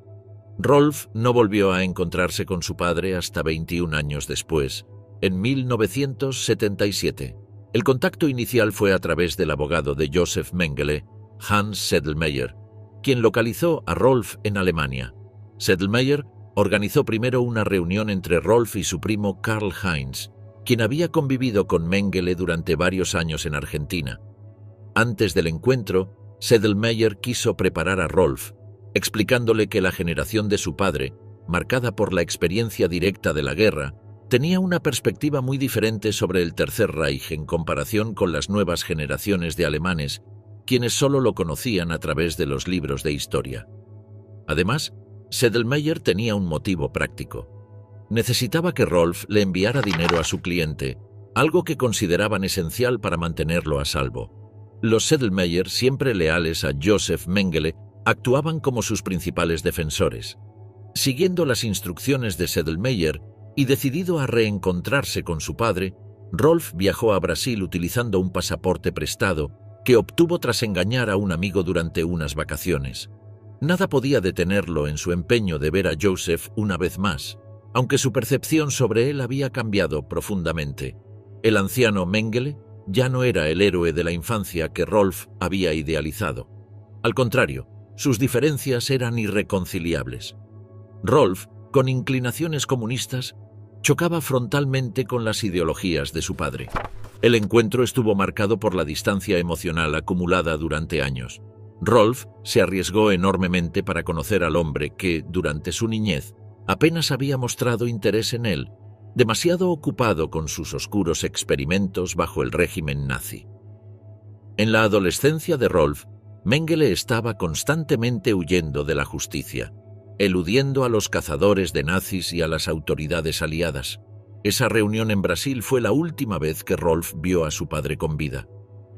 Rolf no volvió a encontrarse con su padre hasta 21 años después, en 1977. El contacto inicial fue a través del abogado de Josef Mengele, Hans Sedlmayr, quien localizó a Rolf en Alemania. Sedlmayr organizó primero una reunión entre Rolf y su primo Karl-Heinz, quien había convivido con Mengele durante varios años en Argentina. Antes del encuentro, Sedlmayr quiso preparar a Rolf, explicándole que la generación de su padre, marcada por la experiencia directa de la guerra, tenía una perspectiva muy diferente sobre el Tercer Reich en comparación con las nuevas generaciones de alemanes, quienes solo lo conocían a través de los libros de historia. Además, Sedlmayr tenía un motivo práctico. Necesitaba que Rolf le enviara dinero a su cliente, algo que consideraban esencial para mantenerlo a salvo. Los Sedlmayr, siempre leales a Josef Mengele, actuaban como sus principales defensores. Siguiendo las instrucciones de Sedlmayr y decidido a reencontrarse con su padre, Rolf viajó a Brasil utilizando un pasaporte prestado que obtuvo tras engañar a un amigo durante unas vacaciones. Nada podía detenerlo en su empeño de ver a Joseph una vez más, aunque su percepción sobre él había cambiado profundamente. El anciano Mengele ya no era el héroe de la infancia que Rolf había idealizado. Al contrario, sus diferencias eran irreconciliables. Rolf, con inclinaciones comunistas, chocaba frontalmente con las ideologías de su padre. El encuentro estuvo marcado por la distancia emocional acumulada durante años. Rolf se arriesgó enormemente para conocer al hombre que, durante su niñez, apenas había mostrado interés en él, demasiado ocupado con sus oscuros experimentos bajo el régimen nazi. En la adolescencia de Rolf, Mengele estaba constantemente huyendo de la justicia, eludiendo a los cazadores de nazis y a las autoridades aliadas. Esa reunión en Brasil fue la última vez que Rolf vio a su padre con vida.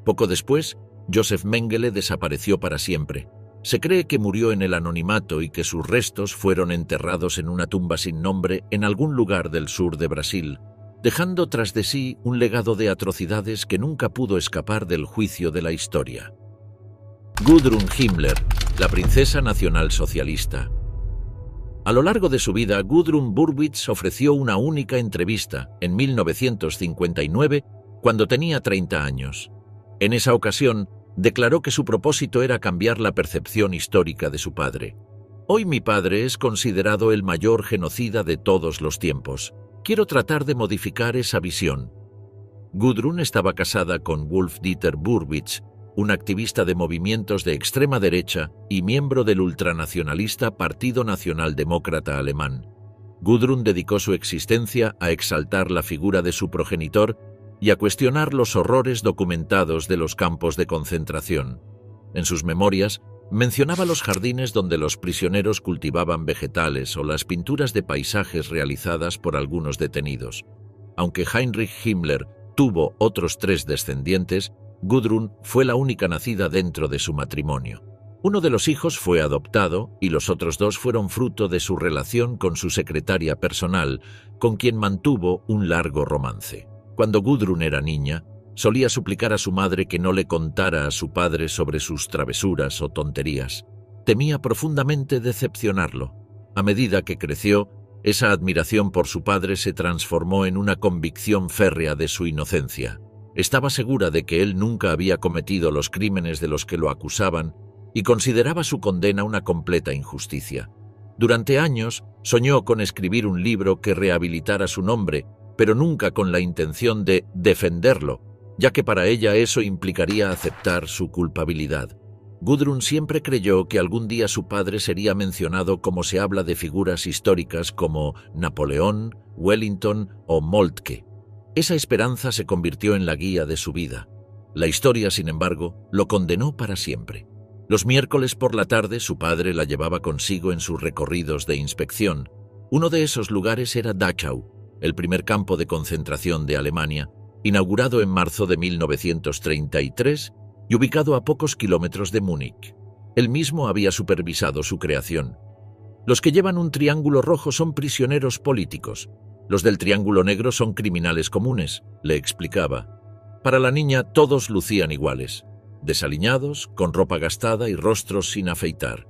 Poco después, Joseph Mengele desapareció para siempre. Se cree que murió en el anonimato y que sus restos fueron enterrados en una tumba sin nombre en algún lugar del sur de Brasil, dejando tras de sí un legado de atrocidades que nunca pudo escapar del juicio de la historia. Gudrun Himmler, la princesa nacionalsocialista. A lo largo de su vida, Gudrun Burwitz ofreció una única entrevista en 1959, cuando tenía 30 años. En esa ocasión, declaró que su propósito era cambiar la percepción histórica de su padre. Hoy mi padre es considerado el mayor genocida de todos los tiempos. Quiero tratar de modificar esa visión. Gudrun estaba casada con Wolf-Dieter Burwitz, un activista de movimientos de extrema derecha y miembro del ultranacionalista Partido Nacional Demócrata Alemán. Gudrun dedicó su existencia a exaltar la figura de su progenitor y a cuestionar los horrores documentados de los campos de concentración. En sus memorias, mencionaba los jardines donde los prisioneros cultivaban vegetales o las pinturas de paisajes realizadas por algunos detenidos. Aunque Heinrich Himmler tuvo otros 3 descendientes, Gudrun fue la única nacida dentro de su matrimonio. Uno de los hijos fue adoptado y los otros 2 fueron fruto de su relación con su secretaria personal, con quien mantuvo un largo romance. Cuando Gudrun era niña, solía suplicar a su madre que no le contara a su padre sobre sus travesuras o tonterías. Temía profundamente decepcionarlo. A medida que creció, esa admiración por su padre se transformó en una convicción férrea de su inocencia. Estaba segura de que él nunca había cometido los crímenes de los que lo acusaban y consideraba su condena una completa injusticia. Durante años, soñó con escribir un libro que rehabilitara su nombre, pero nunca con la intención de defenderlo, ya que para ella eso implicaría aceptar su culpabilidad. Gudrun siempre creyó que algún día su padre sería mencionado como se habla de figuras históricas como Napoleón, Wellington o Moltke. Esa esperanza se convirtió en la guía de su vida. La historia, sin embargo, lo condenó para siempre. Los miércoles por la tarde su padre la llevaba consigo en sus recorridos de inspección. Uno de esos lugares era Dachau, el primer campo de concentración de Alemania, inaugurado en marzo de 1933 y ubicado a pocos kilómetros de Múnich. Él mismo había supervisado su creación. Los que llevan un triángulo rojo son prisioneros políticos. Los del triángulo negro son criminales comunes, le explicaba. Para la niña todos lucían iguales, desaliñados, con ropa gastada y rostros sin afeitar.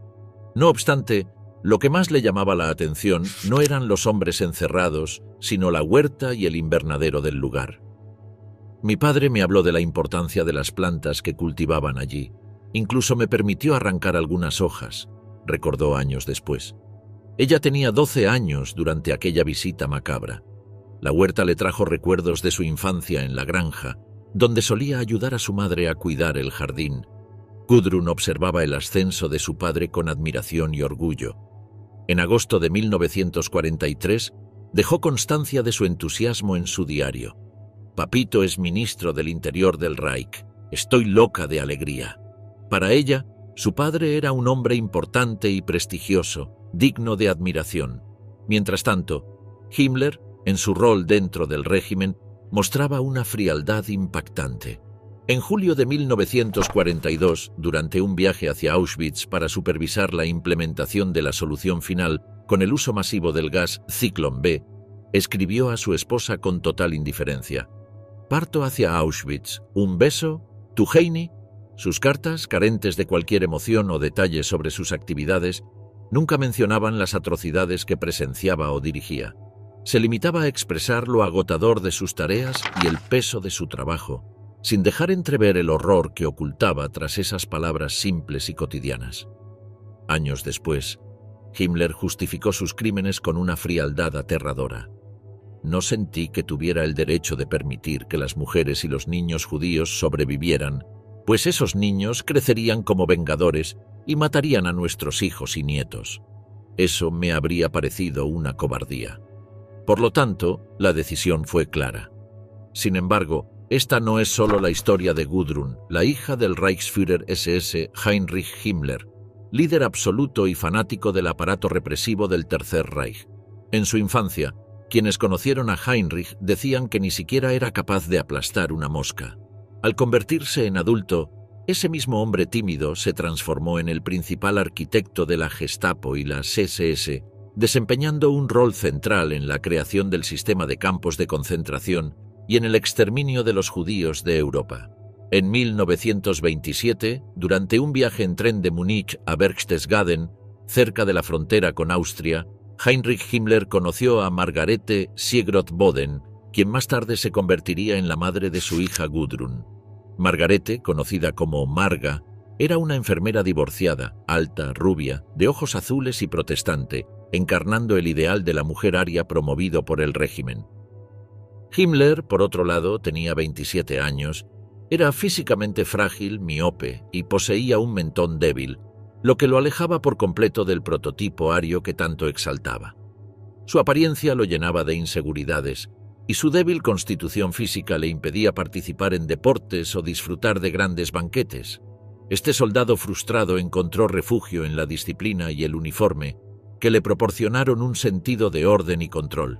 No obstante, lo que más le llamaba la atención no eran los hombres encerrados, sino la huerta y el invernadero del lugar. Mi padre me habló de la importancia de las plantas que cultivaban allí. Incluso me permitió arrancar algunas hojas, recordó años después. Ella tenía 12 años durante aquella visita macabra. La huerta le trajo recuerdos de su infancia en la granja, donde solía ayudar a su madre a cuidar el jardín. Gudrun observaba el ascenso de su padre con admiración y orgullo. En agosto de 1943, dejó constancia de su entusiasmo en su diario. «Papito es ministro del Interior del Reich. Estoy loca de alegría». Para ella, su padre era un hombre importante y prestigioso, digno de admiración. Mientras tanto, Himmler, en su rol dentro del régimen, mostraba una frialdad impactante. En julio de 1942, durante un viaje hacia Auschwitz para supervisar la implementación de la solución final con el uso masivo del gas Zyklon B, escribió a su esposa con total indiferencia: «Parto hacia Auschwitz. Un beso, tu Heini». Sus cartas, carentes de cualquier emoción o detalle sobre sus actividades, nunca mencionaban las atrocidades que presenciaba o dirigía. Se limitaba a expresar lo agotador de sus tareas y el peso de su trabajo, sin dejar entrever el horror que ocultaba tras esas palabras simples y cotidianas. Años después, Himmler justificó sus crímenes con una frialdad aterradora. «No sentí que tuviera el derecho de permitir que las mujeres y los niños judíos sobrevivieran, pues esos niños crecerían como vengadores y matarían a nuestros hijos y nietos. Eso me habría parecido una cobardía». Por lo tanto, la decisión fue clara. Sin embargo, esta no es solo la historia de Gudrun, la hija del Reichsführer SS Heinrich Himmler, líder absoluto y fanático del aparato represivo del Tercer Reich. En su infancia, quienes conocieron a Heinrich decían que ni siquiera era capaz de aplastar una mosca. Al convertirse en adulto, ese mismo hombre tímido se transformó en el principal arquitecto de la Gestapo y las SS, desempeñando un rol central en la creación del sistema de campos de concentración y en el exterminio de los judíos de Europa. En 1927, durante un viaje en tren de Múnich a Berchtesgaden, cerca de la frontera con Austria, Heinrich Himmler conoció a Margarete Siegroth-Boden, quien más tarde se convertiría en la madre de su hija Gudrun. Margarete, conocida como Marga, era una enfermera divorciada, alta, rubia, de ojos azules y protestante, encarnando el ideal de la mujer aria promovido por el régimen. Himmler, por otro lado, tenía 27 años, era físicamente frágil, miope y poseía un mentón débil, lo que lo alejaba por completo del prototipo ario que tanto exaltaba. Su apariencia lo llenaba de inseguridades, y su débil constitución física le impedía participar en deportes o disfrutar de grandes banquetes. Este soldado frustrado encontró refugio en la disciplina y el uniforme, que le proporcionaron un sentido de orden y control.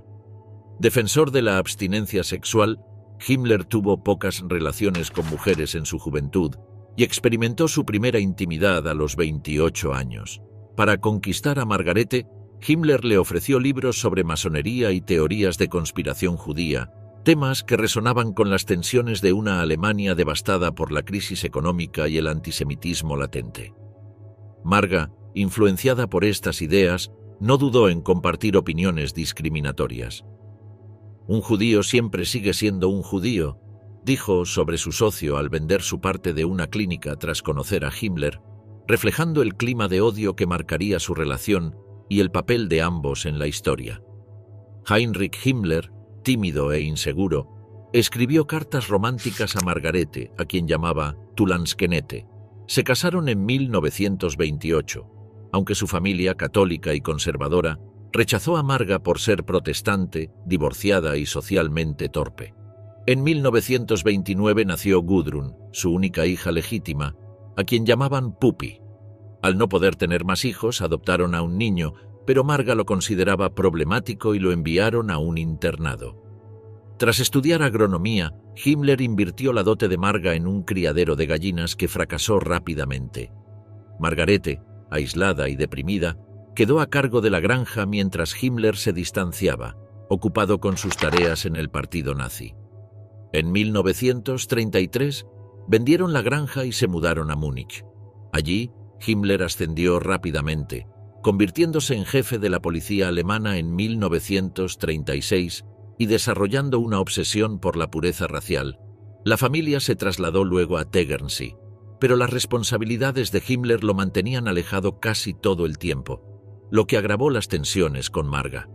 Defensor de la abstinencia sexual, Himmler tuvo pocas relaciones con mujeres en su juventud y experimentó su primera intimidad a los 28 años. Para conquistar a Margarete, Himmler le ofreció libros sobre masonería y teorías de conspiración judía, temas que resonaban con las tensiones de una Alemania devastada por la crisis económica y el antisemitismo latente. Marga, influenciada por estas ideas, no dudó en compartir opiniones discriminatorias. «Un judío siempre sigue siendo un judío», dijo sobre su socio al vender su parte de una clínica tras conocer a Himmler, reflejando el clima de odio que marcaría su relación y el papel de ambos en la historia. Heinrich Himmler, tímido e inseguro, escribió cartas románticas a Margarete, a quien llamaba «tu Landskenette». Se casaron en 1928, aunque su familia, católica y conservadora, rechazó a Marga por ser protestante, divorciada y socialmente torpe. En 1929 nació Gudrun, su única hija legítima, a quien llamaban Pupi. Al no poder tener más hijos, adoptaron a un niño, pero Marga lo consideraba problemático y lo enviaron a un internado. Tras estudiar agronomía, Himmler invirtió la dote de Marga en un criadero de gallinas que fracasó rápidamente. Margarete, aislada y deprimida, quedó a cargo de la granja mientras Himmler se distanciaba, ocupado con sus tareas en el partido nazi. En 1933 vendieron la granja y se mudaron a Múnich. Allí, Himmler ascendió rápidamente, convirtiéndose en jefe de la policía alemana en 1936 y desarrollando una obsesión por la pureza racial. La familia se trasladó luego a Tegernsee, pero las responsabilidades de Himmler lo mantenían alejado casi todo el tiempo, lo que agravó las tensiones con Marga.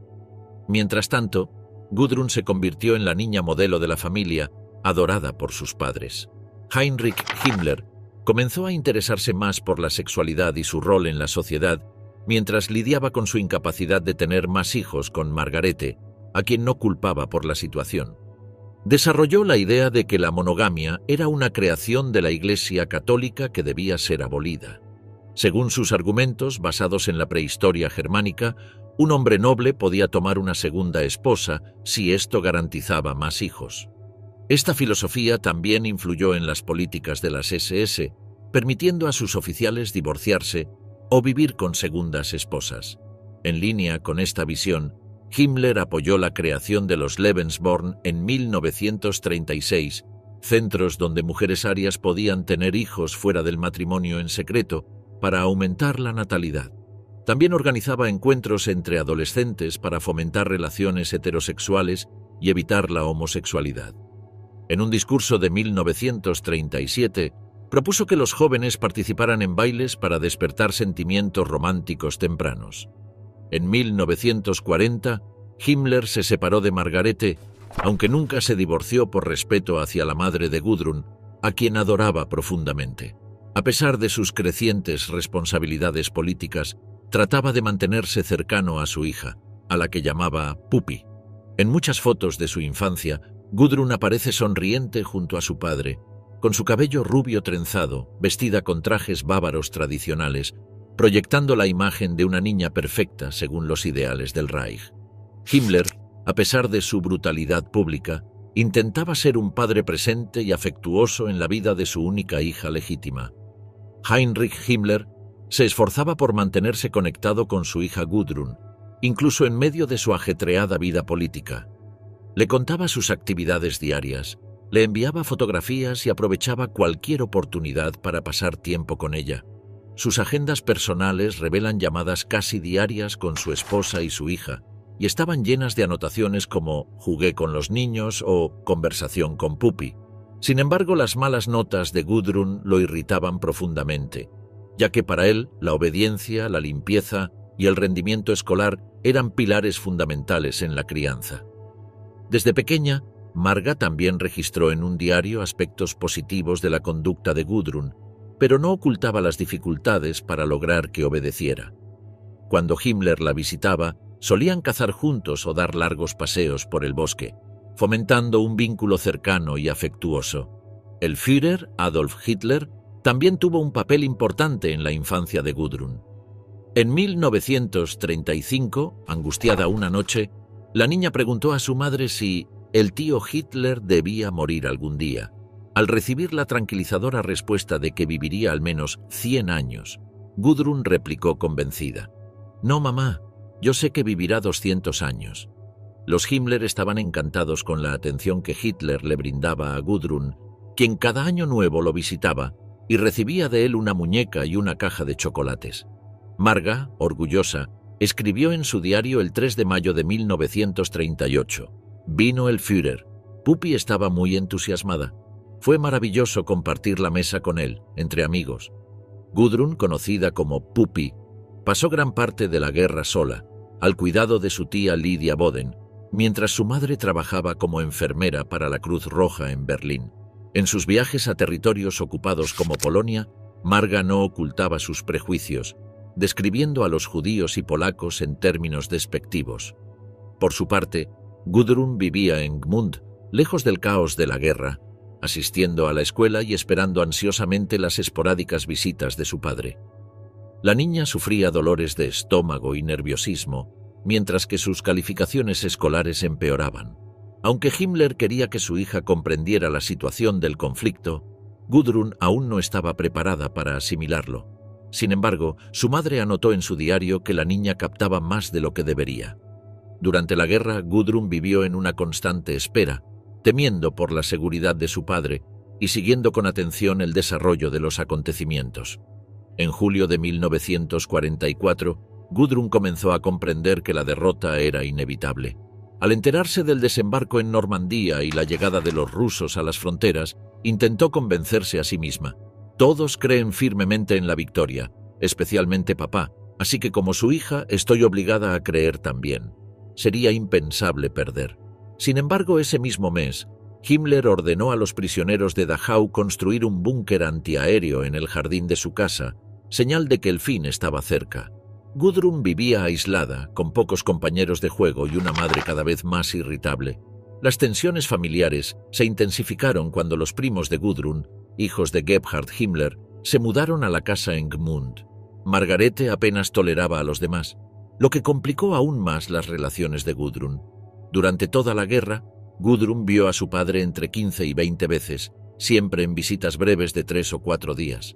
Mientras tanto, Gudrun se convirtió en la niña modelo de la familia, adorada por sus padres. Heinrich Himmler comenzó a interesarse más por la sexualidad y su rol en la sociedad, mientras lidiaba con su incapacidad de tener más hijos con Margarete, a quien no culpaba por la situación. Desarrolló la idea de que la monogamia era una creación de la Iglesia católica que debía ser abolida. Según sus argumentos, basados en la prehistoria germánica, un hombre noble podía tomar una segunda esposa si esto garantizaba más hijos. Esta filosofía también influyó en las políticas de las SS, permitiendo a sus oficiales divorciarse o vivir con segundas esposas. En línea con esta visión, Himmler apoyó la creación de los Lebensborn en 1936, centros donde mujeres arias podían tener hijos fuera del matrimonio en secreto para aumentar la natalidad. También organizaba encuentros entre adolescentes para fomentar relaciones heterosexuales y evitar la homosexualidad. En un discurso de 1937, propuso que los jóvenes participaran en bailes para despertar sentimientos románticos tempranos. En 1940, Himmler se separó de Margarete, aunque nunca se divorció por respeto hacia la madre de Gudrun, a quien adoraba profundamente. A pesar de sus crecientes responsabilidades políticas, trataba de mantenerse cercano a su hija, a la que llamaba Pupi. En muchas fotos de su infancia, Gudrun aparece sonriente junto a su padre, con su cabello rubio trenzado, vestida con trajes bávaros tradicionales, proyectando la imagen de una niña perfecta según los ideales del Reich. Himmler, a pesar de su brutalidad pública, intentaba ser un padre presente y afectuoso en la vida de su única hija legítima. Heinrich Himmler se esforzaba por mantenerse conectado con su hija Gudrun, incluso en medio de su ajetreada vida política. Le contaba sus actividades diarias, le enviaba fotografías y aprovechaba cualquier oportunidad para pasar tiempo con ella. Sus agendas personales revelan llamadas casi diarias con su esposa y su hija, y estaban llenas de anotaciones como «jugué con los niños» o «conversación con Pupi». Sin embargo, las malas notas de Gudrun lo irritaban profundamente, ya que para él la obediencia, la limpieza y el rendimiento escolar eran pilares fundamentales en la crianza. Desde pequeña, Marga también registró en un diario aspectos positivos de la conducta de Gudrun, pero no ocultaba las dificultades para lograr que obedeciera. Cuando Himmler la visitaba, solían cazar juntos o dar largos paseos por el bosque, fomentando un vínculo cercano y afectuoso. El Führer, Adolf Hitler, también tuvo un papel importante en la infancia de Gudrun. En 1935, angustiada una noche, la niña preguntó a su madre si el tío Hitler debía morir algún día. Al recibir la tranquilizadora respuesta de que viviría al menos 100 años, Gudrun replicó convencida: «No, mamá, yo sé que vivirá 200 años». Los Himmler estaban encantados con la atención que Hitler le brindaba a Gudrun, quien cada año nuevo lo visitaba y recibía de él una muñeca y una caja de chocolates. Marga, orgullosa, escribió en su diario el 3 de mayo de 1938: «Vino el Führer. Pupi estaba muy entusiasmada. Fue maravilloso compartir la mesa con él, entre amigos». Gudrun, conocida como Pupi, pasó gran parte de la guerra sola, al cuidado de su tía Lydia Boden, mientras su madre trabajaba como enfermera para la Cruz Roja en Berlín. En sus viajes a territorios ocupados como Polonia, Marga no ocultaba sus prejuicios, describiendo a los judíos y polacos en términos despectivos. Por su parte, Gudrun vivía en Gmund, lejos del caos de la guerra, asistiendo a la escuela y esperando ansiosamente las esporádicas visitas de su padre. La niña sufría dolores de estómago y nerviosismo, mientras que sus calificaciones escolares empeoraban. Aunque Himmler quería que su hija comprendiera la situación del conflicto, Gudrun aún no estaba preparada para asimilarlo. Sin embargo, su madre anotó en su diario que la niña captaba más de lo que debería. Durante la guerra, Gudrun vivió en una constante espera, temiendo por la seguridad de su padre y siguiendo con atención el desarrollo de los acontecimientos. En julio de 1944, Gudrun comenzó a comprender que la derrota era inevitable. Al enterarse del desembarco en Normandía y la llegada de los rusos a las fronteras, intentó convencerse a sí misma. Todos creen firmemente en la victoria, especialmente papá, así que como su hija estoy obligada a creer también. Sería impensable perder. Sin embargo, ese mismo mes, Himmler ordenó a los prisioneros de Dachau construir un búnker antiaéreo en el jardín de su casa, señal de que el fin estaba cerca. Gudrun vivía aislada, con pocos compañeros de juego y una madre cada vez más irritable. Las tensiones familiares se intensificaron cuando los primos de Gudrun, hijos de Gebhard Himmler, se mudaron a la casa en Gmund. Margarete apenas toleraba a los demás, lo que complicó aún más las relaciones de Gudrun. Durante toda la guerra, Gudrun vio a su padre entre 15 y 20 veces, siempre en visitas breves de 3 o 4 días.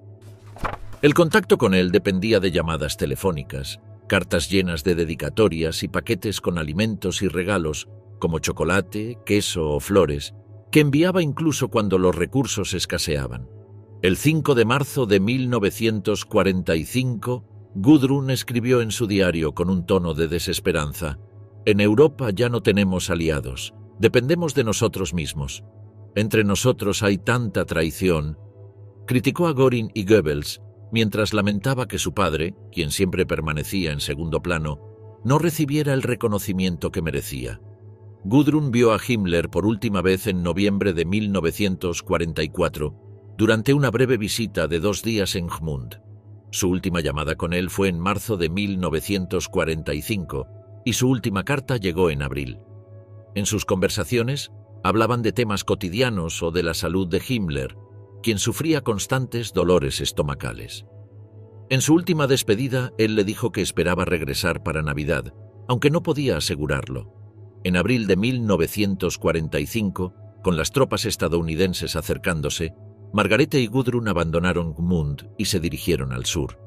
El contacto con él dependía de llamadas telefónicas, cartas llenas de dedicatorias y paquetes con alimentos y regalos, como chocolate, queso o flores, que enviaba incluso cuando los recursos escaseaban. El 5 de marzo de 1945, Gudrun escribió en su diario con un tono de desesperanza: «En Europa ya no tenemos aliados, dependemos de nosotros mismos. Entre nosotros hay tanta traición». Criticó a Göring y Goebbels, mientras lamentaba que su padre, quien siempre permanecía en segundo plano, no recibiera el reconocimiento que merecía. Gudrun vio a Himmler por última vez en noviembre de 1944, durante una breve visita de 2 días en Gmund. Su última llamada con él fue en marzo de 1945 y su última carta llegó en abril. En sus conversaciones hablaban de temas cotidianos o de la salud de Himmler, quien sufría constantes dolores estomacales. En su última despedida, él le dijo que esperaba regresar para Navidad, aunque no podía asegurarlo. En abril de 1945, con las tropas estadounidenses acercándose, Margarete y Gudrun abandonaron Gmund y se dirigieron al sur.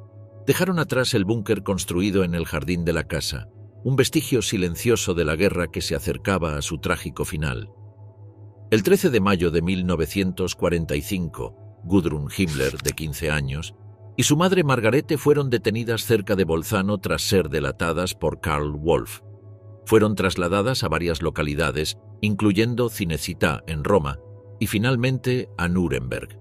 Dejaron atrás el búnker construido en el jardín de la casa, un vestigio silencioso de la guerra que se acercaba a su trágico final. El 13 de mayo de 1945, Gudrun Himmler, de 15 años, y su madre Margarete fueron detenidas cerca de Bolzano tras ser delatadas por Karl Wolf. Fueron trasladadas a varias localidades, incluyendo Cinecittà en Roma, y finalmente a Nuremberg.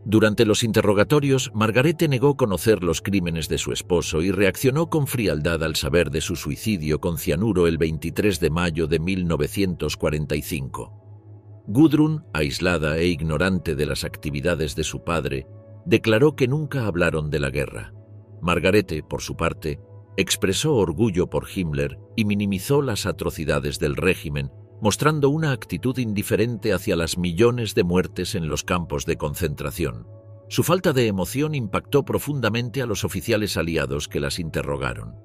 Durante los interrogatorios, Margarete negó conocer los crímenes de su esposo y reaccionó con frialdad al saber de su suicidio con cianuro el 23 de mayo de 1945. Gudrun, aislada e ignorante de las actividades de su padre, declaró que nunca hablaron de la guerra. Margarete, por su parte, expresó orgullo por Himmler y minimizó las atrocidades del régimen, mostrando una actitud indiferente hacia las millones de muertes en los campos de concentración. Su falta de emoción impactó profundamente a los oficiales aliados que las interrogaron.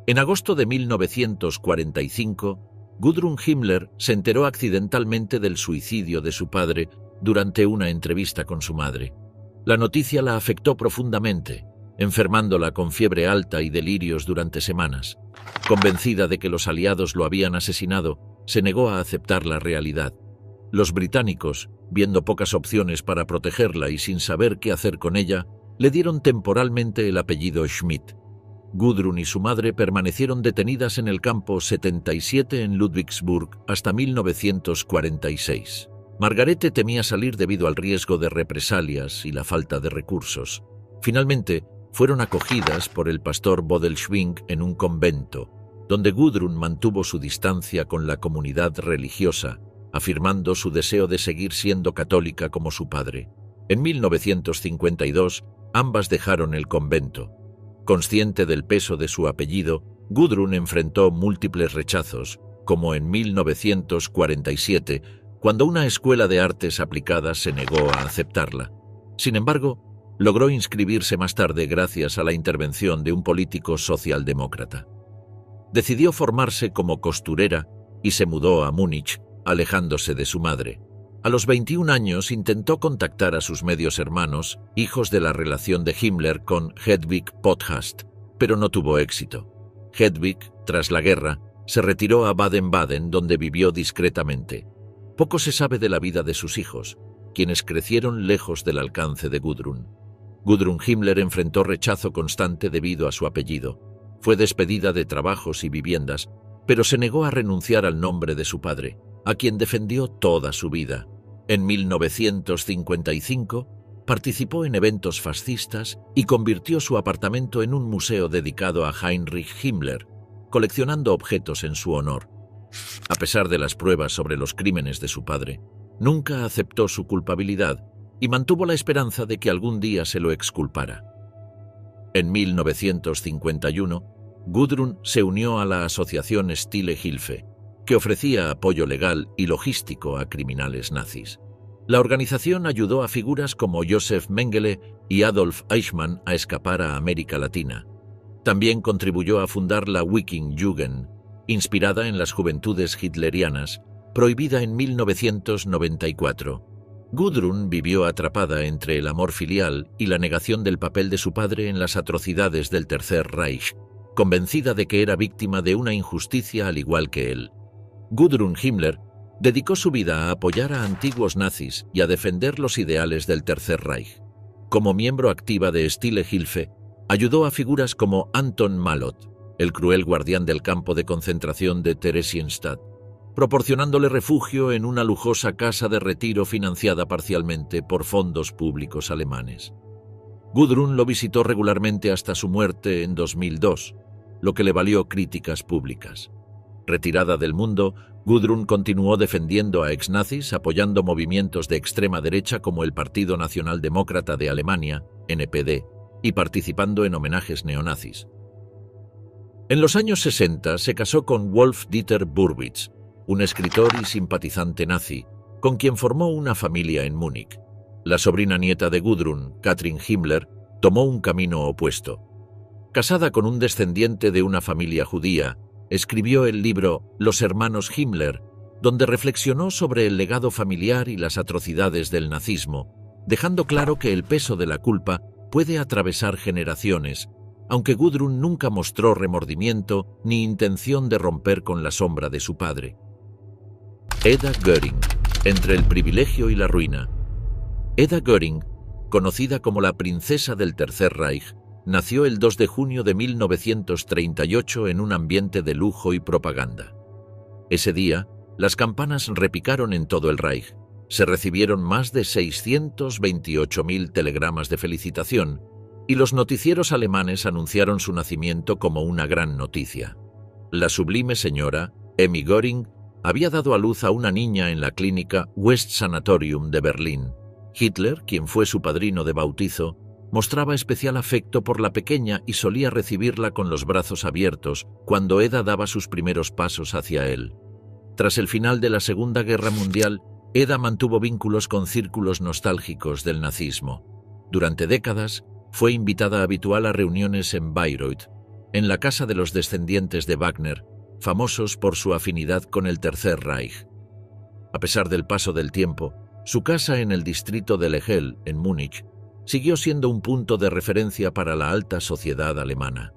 En agosto de 1945, Gudrun Himmler se enteró accidentalmente del suicidio de su padre durante una entrevista con su madre. La noticia la afectó profundamente, enfermándola con fiebre alta y delirios durante semanas. Convencida de que los aliados lo habían asesinado, se negó a aceptar la realidad. Los británicos, viendo pocas opciones para protegerla y sin saber qué hacer con ella, le dieron temporalmente el apellido Schmidt. Gudrun y su madre permanecieron detenidas en el campo 77 en Ludwigsburg hasta 1946. Margarete temía salir debido al riesgo de represalias y la falta de recursos. Finalmente, fueron acogidas por el pastor Bodelschwingh en un convento, donde Gudrun mantuvo su distancia con la comunidad religiosa, afirmando su deseo de seguir siendo católica como su padre. En 1952, ambas dejaron el convento. Consciente del peso de su apellido, Gudrun enfrentó múltiples rechazos, como en 1947, cuando una escuela de artes aplicadas se negó a aceptarla. Sin embargo, logró inscribirse más tarde gracias a la intervención de un político socialdemócrata. Decidió formarse como costurera y se mudó a Múnich, alejándose de su madre. A los 21 años intentó contactar a sus medios hermanos, hijos de la relación de Himmler con Hedwig Potthast, pero no tuvo éxito. Hedwig, tras la guerra, se retiró a Baden-Baden, donde vivió discretamente. Poco se sabe de la vida de sus hijos, quienes crecieron lejos del alcance de Gudrun. Gudrun Himmler enfrentó rechazo constante debido a su apellido. Fue despedida de trabajos y viviendas, pero se negó a renunciar al nombre de su padre, a quien defendió toda su vida. En 1955, participó en eventos fascistas y convirtió su apartamento en un museo dedicado a Heinrich Himmler, coleccionando objetos en su honor. A pesar de las pruebas sobre los crímenes de su padre, nunca aceptó su culpabilidad y mantuvo la esperanza de que algún día se lo exculpara. En 1951, Gudrun se unió a la asociación Stille Hilfe, que ofrecía apoyo legal y logístico a criminales nazis. La organización ayudó a figuras como Josef Mengele y Adolf Eichmann a escapar a América Latina. También contribuyó a fundar la Wiking-Jugend, inspirada en las juventudes hitlerianas, prohibida en 1994. Gudrun vivió atrapada entre el amor filial y la negación del papel de su padre en las atrocidades del Tercer Reich, convencida de que era víctima de una injusticia al igual que él. Gudrun Himmler dedicó su vida a apoyar a antiguos nazis y a defender los ideales del Tercer Reich. Como miembro activa de Stille Hilfe, ayudó a figuras como Anton Malot, el cruel guardián del campo de concentración de Theresienstadt, proporcionándole refugio en una lujosa casa de retiro financiada parcialmente por fondos públicos alemanes. Gudrun lo visitó regularmente hasta su muerte en 2002, lo que le valió críticas públicas. Retirada del mundo, Gudrun continuó defendiendo a exnazis, apoyando movimientos de extrema derecha como el Partido Nacionaldemócrata de Alemania, NPD, y participando en homenajes neonazis. En los años 60 se casó con Wolf-Dieter Burwitz, un escritor y simpatizante nazi, con quien formó una familia en Múnich. La sobrina nieta de Gudrun, Katrin Himmler, tomó un camino opuesto. Casada con un descendiente de una familia judía, escribió el libro Los hermanos Himmler, donde reflexionó sobre el legado familiar y las atrocidades del nazismo, dejando claro que el peso de la culpa puede atravesar generaciones, aunque Gudrun nunca mostró remordimiento ni intención de romper con la sombra de su padre. Edda Göring, entre el privilegio y la ruina. Edda Göring, conocida como la princesa del Tercer Reich, nació el 2 de junio de 1938 en un ambiente de lujo y propaganda. Ese día, las campanas repicaron en todo el Reich. Se recibieron más de 628.000 telegramas de felicitación y los noticieros alemanes anunciaron su nacimiento como una gran noticia. La sublime señora, Emmy Göring, había dado a luz a una niña en la clínica West Sanatorium de Berlín. Hitler, quien fue su padrino de bautizo, mostraba especial afecto por la pequeña y solía recibirla con los brazos abiertos cuando Edda daba sus primeros pasos hacia él. Tras el final de la Segunda Guerra Mundial, Edda mantuvo vínculos con círculos nostálgicos del nazismo. Durante décadas, fue invitada habitual a reuniones en Bayreuth, en la casa de los descendientes de Wagner, famosos por su afinidad con el Tercer Reich. A pesar del paso del tiempo, su casa en el distrito de Lehel, en Múnich, siguió siendo un punto de referencia para la alta sociedad alemana.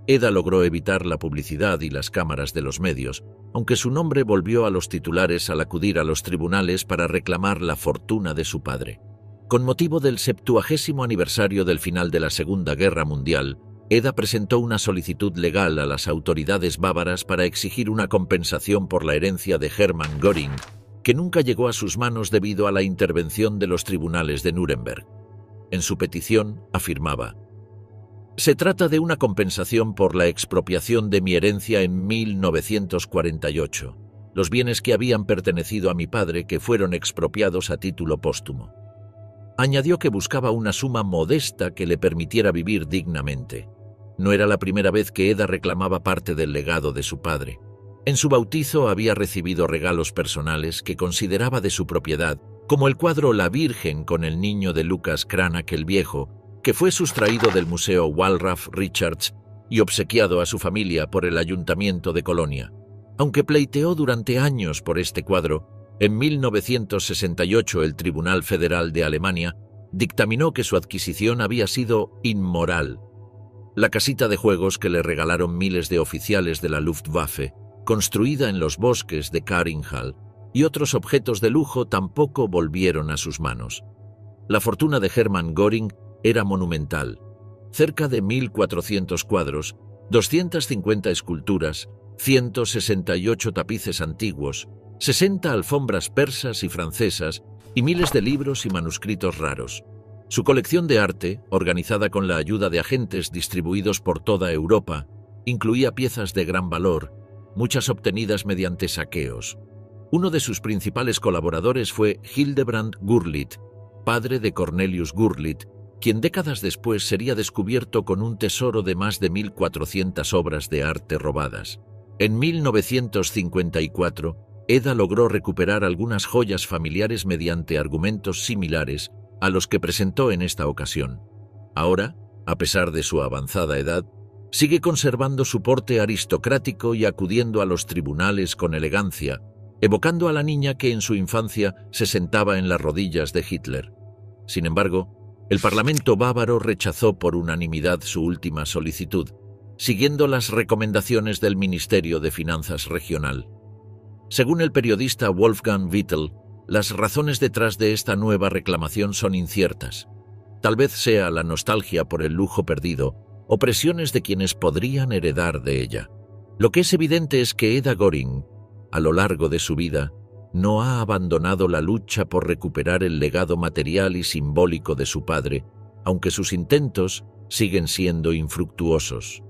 Edda logró evitar la publicidad y las cámaras de los medios, aunque su nombre volvió a los titulares al acudir a los tribunales para reclamar la fortuna de su padre. Con motivo del 70º aniversario del final de la Segunda Guerra Mundial, Edda presentó una solicitud legal a las autoridades bávaras para exigir una compensación por la herencia de Hermann Göring, que nunca llegó a sus manos debido a la intervención de los tribunales de Nuremberg. En su petición afirmaba: «Se trata de una compensación por la expropiación de mi herencia en 1948, los bienes que habían pertenecido a mi padre que fueron expropiados a título póstumo». Añadió que buscaba una suma modesta que le permitiera vivir dignamente. No era la primera vez que Edda reclamaba parte del legado de su padre. En su bautizo había recibido regalos personales que consideraba de su propiedad, como el cuadro La Virgen con el niño de Lucas Cranach el Viejo, que fue sustraído del Museo Wallraf Richards y obsequiado a su familia por el Ayuntamiento de Colonia. Aunque pleiteó durante años por este cuadro, en 1968 el Tribunal Federal de Alemania dictaminó que su adquisición había sido inmoral. La casita de juegos que le regalaron miles de oficiales de la Luftwaffe, construida en los bosques de Karinhall, y otros objetos de lujo tampoco volvieron a sus manos. La fortuna de Hermann Göring era monumental. Cerca de 1.400 cuadros, 250 esculturas, 168 tapices antiguos, 60 alfombras persas y francesas y miles de libros y manuscritos raros. Su colección de arte, organizada con la ayuda de agentes distribuidos por toda Europa, incluía piezas de gran valor, muchas obtenidas mediante saqueos. Uno de sus principales colaboradores fue Hildebrand Gurlitt, padre de Cornelius Gurlitt, quien décadas después sería descubierto con un tesoro de más de 1.400 obras de arte robadas. En 1954, Edda logró recuperar algunas joyas familiares mediante argumentos similares a los que presentó en esta ocasión. Ahora, a pesar de su avanzada edad, sigue conservando su porte aristocrático y acudiendo a los tribunales con elegancia, evocando a la niña que en su infancia se sentaba en las rodillas de Hitler. Sin embargo, el Parlamento bávaro rechazó por unanimidad su última solicitud, siguiendo las recomendaciones del Ministerio de Finanzas Regional. Según el periodista Wolfgang Wittel, las razones detrás de esta nueva reclamación son inciertas. Tal vez sea la nostalgia por el lujo perdido o presiones de quienes podrían heredar de ella. Lo que es evidente es que Eda Göring, a lo largo de su vida, no ha abandonado la lucha por recuperar el legado material y simbólico de su padre, aunque sus intentos siguen siendo infructuosos.